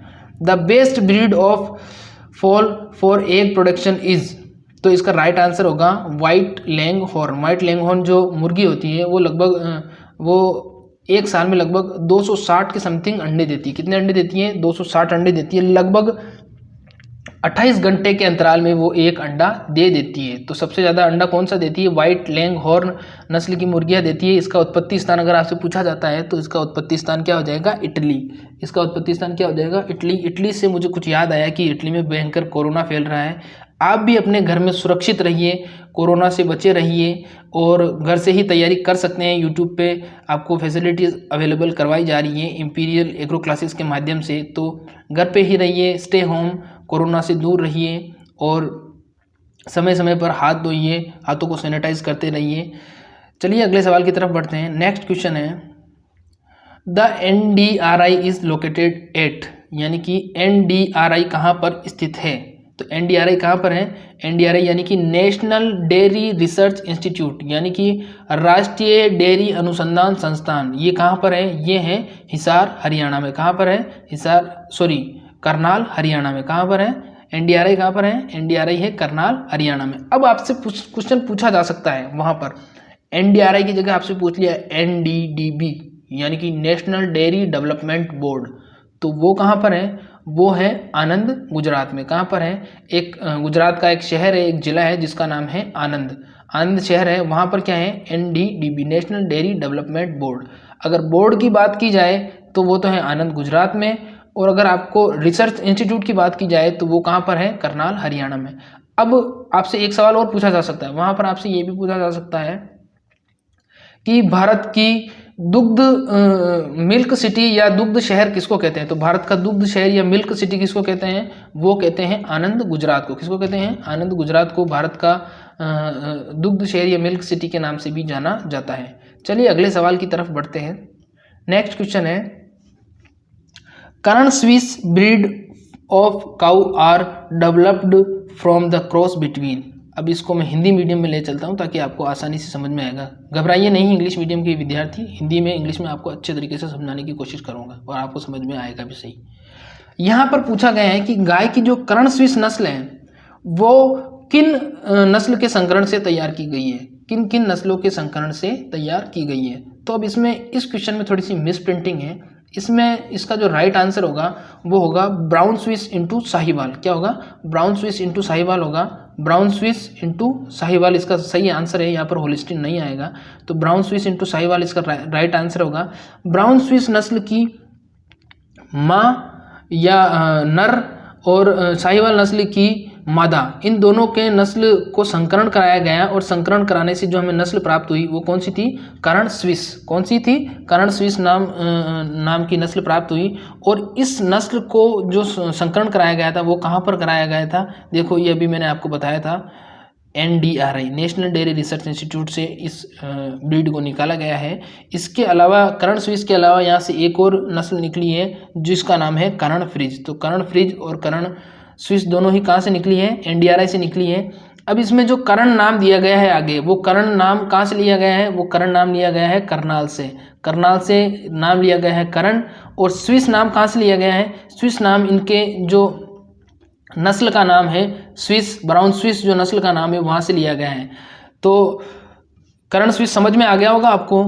The best breed of fall for egg production is. तो इसका राइट आंसर होगा व्हाइट लैंगहॉर्न। व्हाइट लैंगहॉर्न जो मुर्गी होती है वो लगभग एक साल में लगभग 260 के समथिंग अंडे देती है। कितने अंडे देती है? 260 अंडे देती है। लगभग 28 घंटे के अंतराल में वो एक अंडा दे देती है। तो सबसे ज़्यादा अंडा कौन सा देती है? व्हाइट लैंगहॉर्न नस्ल की मुर्गियाँ देती है। इसका उत्पत्ति स्थान अगर आपसे पूछा जाता है तो इसका उत्पत्ति स्थान क्या हो जाएगा? इटली। इसका उत्पत्ति स्थान क्या हो जाएगा? इटली। इटली से मुझे कुछ याद आया कि इटली में भयंकर कोरोना फैल रहा है। आप भी अपने घर में सुरक्षित रहिए, कोरोना से बचे रहिए और घर से ही तैयारी कर सकते हैं। यूट्यूब पे आपको फैसिलिटीज़ अवेलेबल करवाई जा रही हैं इंपीरियल एग्रो क्लासेस के माध्यम से। तो घर पे ही रहिए, स्टे होम, कोरोना से दूर रहिए और समय समय पर हाथ धोइए, हाथों को सैनिटाइज करते रहिए। चलिए अगले सवाल की तरफ बढ़ते हैं। नेक्स्ट क्वेश्चन है, the NDRI is located at, यानी कि NDRI कहाँ पर स्थित है? तो NDRI कहाँ पर है? NDRI यानी कि नेशनल डेयरी रिसर्च इंस्टीट्यूट, यानी कि राष्ट्रीय डेयरी अनुसंधान संस्थान, ये कहाँ पर है? ये है हिसार, हरियाणा में। कहाँ पर है? करनाल, हरियाणा में। कहाँ पर है? NDRI कहाँ पर है? NDRI है करनाल, हरियाणा में। अब आपसे क्वेश्चन पूछा जा सकता है वहाँ पर, NDRI की जगह आपसे पूछ लिया NDDB, यानी कि नेशनल डेयरी डेवलपमेंट बोर्ड। तो वो कहाँ पर है? वो है आनंद, गुजरात में। कहाँ पर है? एक गुजरात का एक शहर है, एक जिला है जिसका नाम है आनंद। आनंद शहर है, वहाँ पर क्या है? NDDB, national dairy development board. अगर बोर्ड की बात की जाए तो वो तो है आनंद, गुजरात में। और अगर आपको रिसर्च इंस्टीट्यूट की बात की जाए तो वो कहाँ पर है? करनाल, हरियाणा में। अब आपसे एक सवाल और पूछा जा सकता है, वहाँ पर आपसे ये भी पूछा जा सकता है कि भारत की दुग्ध मिल्क सिटी या दुग्ध शहर किसको कहते हैं? तो भारत का दुग्ध शहर या मिल्क सिटी किसको कहते हैं? वो कहते हैं आनंद, गुजरात को। किसको कहते हैं? आनंद, गुजरात को भारत का दुग्ध शहर या मिल्क सिटी के नाम से भी जाना जाता है। चलिए अगले सवाल की तरफ बढ़ते हैं। नेक्स्ट क्वेश्चन है, Karan swiss breed of cow are developed from the cross between. अब इसको मैं हिंदी मीडियम में ले चलता हूँ ताकि आपको आसानी से समझ में आएगा। घबराइए नहीं इंग्लिश मीडियम के विद्यार्थी, हिंदी में इंग्लिश में आपको अच्छे तरीके से समझाने की कोशिश करूँगा और आपको समझ में आएगा भी सही। यहाँ पर पूछा गया है कि गाय की जो करण स्विस नस्ल है वो किन नस्ल के संकरण से तैयार की गई है? किन किन नस्लों के संकरण से तैयार की गई है? तो अब इसमें इस क्वेश्चन में थोड़ी सी मिस प्रिंटिंग है। इसमें इसका जो राइट आंसर होगा वो होगा ब्राउन स्विस इंटू साहिवाल। क्या होगा? ब्राउन स्विस इंटू साहिवाल होगा। ब्राउन स्विस इंटू साहिवाल इसका सही आंसर है, यहाँ पर होलिस्टीन नहीं आएगा। तो ब्राउन स्विस इंटू साहिवाल इसका राइट आंसर होगा। ब्राउन स्विस नस्ल की माँ या नर और साहिवाल नस्ल की मादा, इन दोनों के नस्ल को संकरण कराया गया और संकरण कराने से जो हमें नस्ल प्राप्त हुई वो कौन सी थी? करण स्विस। कौन सी थी? करण स्विस नाम की नस्ल प्राप्त हुई। और इस नस्ल को जो संकरण कराया गया था वो कहाँ पर कराया गया था? देखो ये अभी मैंने आपको बताया था, NDRI, national dairy research institute से इस ब्रीड को निकाला गया है। इसके अलावा करण स्विस के अलावा यहाँ से एक और नस्ल निकली है जिसका नाम है करण फ्रिज। तो करण फ्रिज और करण स्विस दोनों ही कहाँ से निकली है, एनडीआरआई से निकली है। अब इसमें जो करण नाम दिया गया है आगे, वो करण नाम कहाँ से लिया गया है, वो करण नाम लिया गया है करनाल से, करनाल से नाम लिया गया है करण। और स्विस नाम कहाँ से लिया गया है, स्विस नाम इनके जो नस्ल का नाम है, स्विस ब्राउन स्विस जो नस्ल का नाम है वहाँ से लिया गया है। तो करण स्विस समझ में आ गया होगा आपको,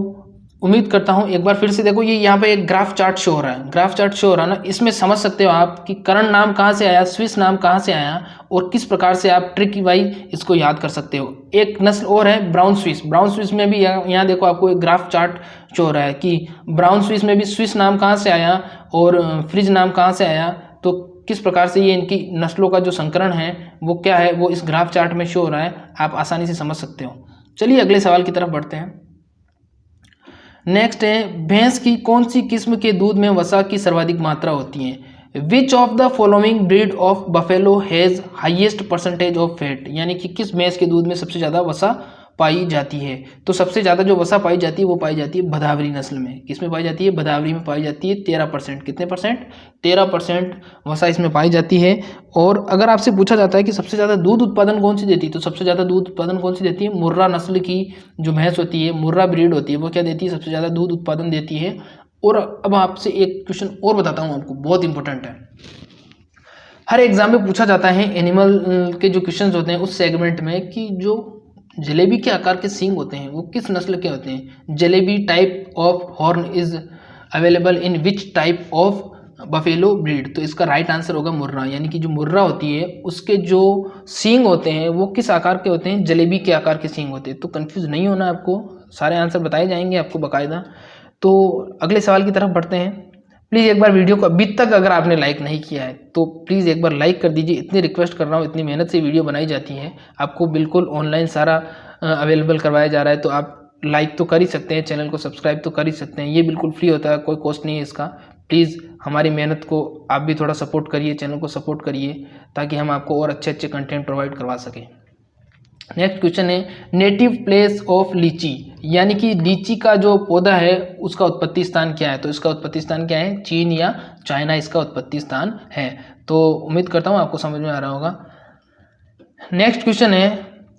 उम्मीद करता हूँ। एक बार फिर से देखो, ये यहाँ पे एक ग्राफ चार्ट शो हो रहा है, ग्राफ चार्ट शो हो रहा है ना, इसमें समझ सकते हो आप कि करण नाम कहाँ से आया, स्विस नाम कहाँ से आया, और किस प्रकार से आप ट्रिक वाइज इसको याद कर सकते हो। एक नस्ल और है ब्राउन स्विस, ब्राउन स्विस में भी यहाँ देखो आपको एक ग्राफ चार्ट शो हो रहा है कि ब्राउन स्विस में भी स्विस नाम कहाँ से आया और फ्रिज नाम कहाँ से आया, तो किस प्रकार से ये इनकी नस्लों का जो संकरण है वो क्या है, वो इस ग्राफ चार्ट में शो हो रहा है, आप आसानी से समझ सकते हो। चलिए अगले सवाल की तरफ बढ़ते हैं। नेक्स्ट है, भैंस की कौन सी किस्म के दूध में वसा की सर्वाधिक मात्रा होती है। Which of the following breed of buffalo has highest percentage of fat, यानी कि किस भैंस के दूध में सबसे ज़्यादा वसा पाई जाती है। तो सबसे ज़्यादा जो वसा पाई जाती है वो पाई जाती है भदावरी नस्ल में। किस में पाई जाती है, भदावरी में पाई जाती है 13%। कितने परसेंट, 13% वसा इसमें पाई जाती है। और अगर आपसे पूछा जाता है कि सबसे ज़्यादा दूध उत्पादन कौन सी देती है, तो सबसे ज़्यादा दूध उत्पादन कौन सी देती है, मुर्रा नस्ल की जो भैंस होती है, मुर्रा ब्रीड होती है, वो क्या देती है, सबसे ज़्यादा दूध उत्पादन देती है। और अब आपसे एक क्वेश्चन और बताता हूँ आपको, बहुत इंपॉर्टेंट है, हर एग्जाम में पूछा जाता है एनिमल के जो क्वेश्चंस होते हैं उस सेगमेंट में, कि जो जलेबी के आकार के सींग होते हैं वो किस नस्ल के होते हैं। Jalebi type of horn is available in which type of buffalo breed. तो इसका राइट आंसर होगा मुर्रा, यानी कि जो मुर्रा होती है उसके जो सींग होते हैं वो किस आकार के होते हैं, जलेबी के आकार के सींग होते हैं। तो कंफ्यूज नहीं होना आपको, सारे आंसर बताए जाएंगे आपको बाकायदा। तो अगले सवाल की तरफ बढ़ते हैं। प्लीज़ एक बार वीडियो को अभी तक अगर आपने लाइक नहीं किया है तो प्लीज़ एक बार लाइक कर दीजिए, इतनी रिक्वेस्ट कर रहा हूँ, इतनी मेहनत से वीडियो बनाई जाती है, आपको बिल्कुल ऑनलाइन सारा अवेलेबल करवाया जा रहा है, तो आप लाइक तो कर ही सकते हैं, चैनल को सब्सक्राइब तो कर ही सकते हैं, ये बिल्कुल फ्री होता है, कोई कॉस्ट नहीं है इसका। प्लीज़ हमारी मेहनत को आप भी थोड़ा सपोर्ट करिए, चैनल को सपोर्ट करिए, ताकि हम आपको और अच्छे अच्छे कंटेंट प्रोवाइड करवा सकें। नेक्स्ट क्वेश्चन है, नेटिव प्लेस ऑफ लीची, यानी कि लीची का जो पौधा है उसका उत्पत्ति स्थान क्या है। तो इसका उत्पत्ति स्थान क्या है, चीन या चाइना इसका उत्पत्ति स्थान है। तो उम्मीद करता हूँ आपको समझ में आ रहा होगा। नेक्स्ट क्वेश्चन है,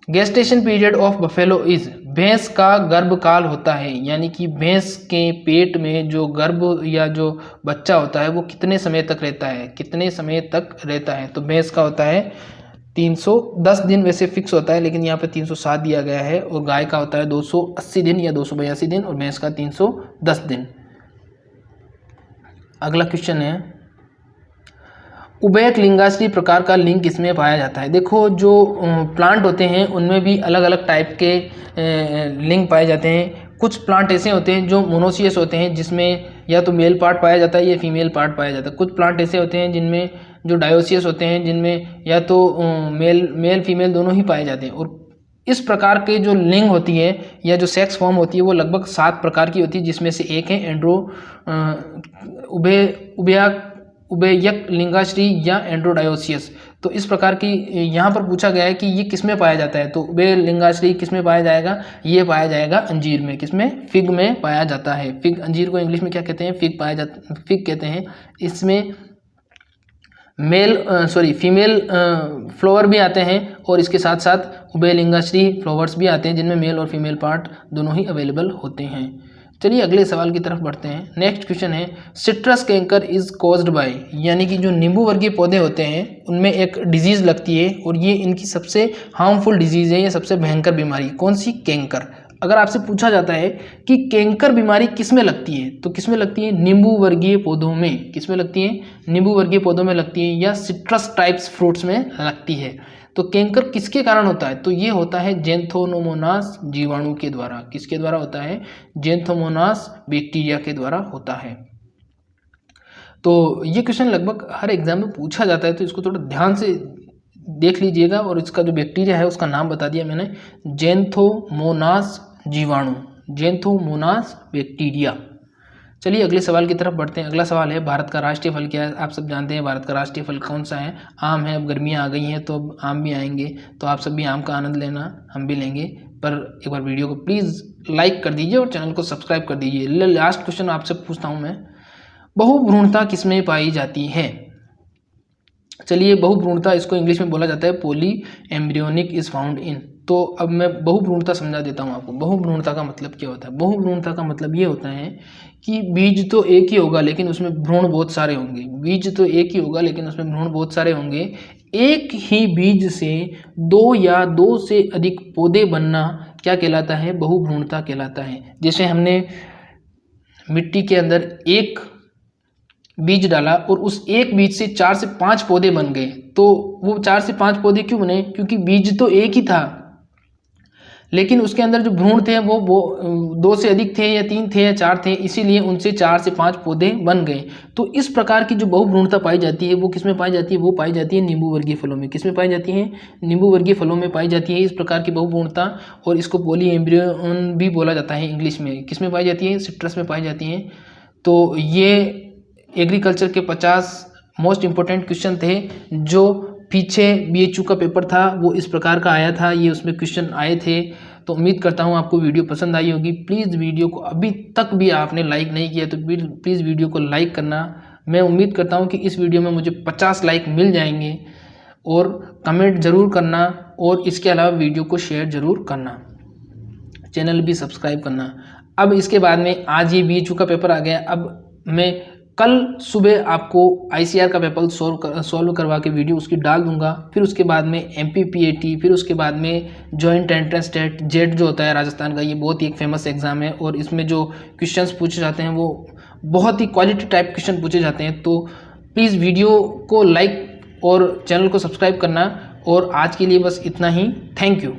gestation period of buffalo is, भैंस का गर्भकाल होता है, यानी कि भैंस के पेट में जो गर्भ या जो बच्चा होता है वो कितने समय तक रहता है, कितने समय तक रहता है। तो भैंस का होता है 310 दिन, वैसे फिक्स होता है लेकिन यहाँ पे 307 दिया गया है। और गाय का होता है 280 दिन या 282 दिन, और भैंस का 310 दिन। अगला क्वेश्चन है, उभयक लिंगाश्री प्रकार का लिंग किसमें पाया जाता है। देखो जो प्लांट होते हैं उनमें भी अलग अलग टाइप के लिंग पाए जाते हैं। कुछ प्लांट ऐसे होते हैं जो मोनोसियस होते हैं, जिसमें या तो मेल पार्ट पाया जाता है या फीमेल पार्ट पाया जाता है। कुछ प्लांट ऐसे होते हैं जिनमें जो डायोसियस होते हैं, जिनमें या तो मेल फीमेल दोनों ही पाए जाते हैं। और इस प्रकार के जो लिंग होती है या जो सेक्स फॉर्म होती है वो लगभग 7 प्रकार की होती है, जिसमें से एक है उभयक लिंगाश्री या एंड्रोडायोसियस। तो इस प्रकार की यहाँ पर पूछा गया है कि ये किस में पाया जाता है। तो उभय लिंगाश्री किस में पाया जाएगा, ये पाया जाएगा अंजीर में। किसमें, फिग में पाया जाता है। फिग, अंजीर को इंग्लिश में क्या कहते हैं, फिग पाया जाता, फिग कहते हैं। इसमें फीमेल फ्लावर भी आते हैं, और इसके साथ साथ उभयलिंगाश्री फ्लावर्स भी आते हैं, जिनमें मेल और फीमेल पार्ट दोनों ही अवेलेबल होते हैं। चलिए अगले सवाल की तरफ बढ़ते हैं। नेक्स्ट क्वेश्चन है, citrus canker is caused by, यानी कि जो नींबू वर्गीय पौधे होते हैं उनमें एक डिजीज़ लगती है, और ये इनकी सबसे हार्मफुल डिजीज़ है, ये सबसे भयंकर बीमारी। कौन सी, कैंकर। अगर आपसे पूछा जाता है कि कैंकर बीमारी किस में लगती है, तो किस में लगती है, नींबू वर्गीय पौधों में। किस में लगती है, नींबू वर्गीय पौधों में लगती है, या सिट्रस टाइप्स फ्रूट्स में लगती है। तो कैंकर किसके कारण होता है, तो ये होता है ज़ैंथोमोनास जीवाणु के द्वारा। किसके द्वारा होता है, ज़ैंथोमोनास बैक्टीरिया के द्वारा होता है। तो ये क्वेश्चन लगभग हर एग्जाम में पूछा जाता है, तो इसको थोड़ा ध्यान से देख लीजिएगा। और इसका जो बैक्टीरिया है उसका नाम बता दिया मैंने, ज़ैंथोमोनास जीवाणु, ज़ैंथोमोनास बैक्टीरिया। चलिए अगले सवाल की तरफ बढ़ते हैं। अगला सवाल है, भारत का राष्ट्रीय फल क्या है। आप सब जानते हैं भारत का राष्ट्रीय फल कौन सा है, आम है। अब गर्मियाँ आ गई हैं तो अब आम भी आएंगे, तो आप सब भी आम का आनंद लेना, हम भी लेंगे। पर एक बार वीडियो को प्लीज़ लाइक कर दीजिए और चैनल को सब्सक्राइब कर दीजिए। लास्ट क्वेश्चन आपसे पूछता हूँ मैं, बहुभ्रूणता किसमें पाई जाती है। चलिए, बहुभ्रूणता इसको इंग्लिश में बोला जाता है पॉली एम्ब्रियोनिक इज फाउंड इन। तो अब मैं बहुभ्रूणता समझा देता हूँ आपको। बहुभ्रूणता का मतलब क्या होता है? बहुभ्रूणता का मतलब ये होता है कि बीज तो एक ही होगा लेकिन उसमें भ्रूण बहुत सारे होंगे। बीज तो एक ही होगा लेकिन उसमें भ्रूण बहुत सारे होंगे। एक ही बीज से दो या दो से अधिक पौधे बनना क्या कहलाता है? बहुभ्रूणता कहलाता है। जैसे हमने मिट्टी के अंदर एक बीज डाला और उस एक बीज से 4 से 5 पौधे बन गए, तो वो 4 से 5 पौधे क्यों बने? क्योंकि बीज तो एक ही था लेकिन उसके अंदर जो भ्रूण थे वो 2 से अधिक थे या 3 थे या 4 थे, इसीलिए उनसे 4 से 5 पौधे बन गए। तो इस प्रकार की जो बहुभ्रूणता पाई जाती है वो किस में पाई जाती है? वो पाई जाती है नींबू वर्गीय फलों में। किस में पाई जाती है? नींबू वर्गीय फलों में पाई जाती है इस प्रकार की बहुभ्रूणता। और इसको पॉली एम्ब्रियोन भी बोला जाता है इंग्लिश में। किस में पाई जाती है? सिट्रस में पाई जाती है। तो ये एग्रीकल्चर के 50 मोस्ट इम्पोर्टेंट क्वेश्चन थे जो पीछे BHU का पेपर था वो इस प्रकार का आया था, ये उसमें क्वेश्चन आए थे। तो उम्मीद करता हूँ आपको वीडियो पसंद आई होगी। प्लीज़ वीडियो को अभी तक भी आपने लाइक नहीं किया तो प्लीज़ वीडियो को लाइक करना। मैं उम्मीद करता हूँ कि इस वीडियो में मुझे 50 लाइक मिल जाएंगे। और कमेंट ज़रूर करना और इसके अलावा वीडियो को शेयर ज़रूर करना, चैनल भी सब्सक्राइब करना। अब इसके बाद में आज ये BHU का पेपर आ गया। अब मैं कल सुबह आपको ICR का पेपर सॉल्व करवा के वीडियो उसकी डाल दूंगा। फिर उसके बाद में MPPAT, फिर उसके बाद में जॉइंट एंट्रेंस टेस्ट जेट जो होता है राजस्थान का, ये बहुत ही एक फेमस एग्जाम है और इसमें जो क्वेश्चंस पूछे जाते हैं वो बहुत ही क्वालिटी टाइप क्वेश्चन पूछे जाते हैं। तो प्लीज़ वीडियो को लाइक और चैनल को सब्सक्राइब करना। और आज के लिए बस इतना ही। Thank you.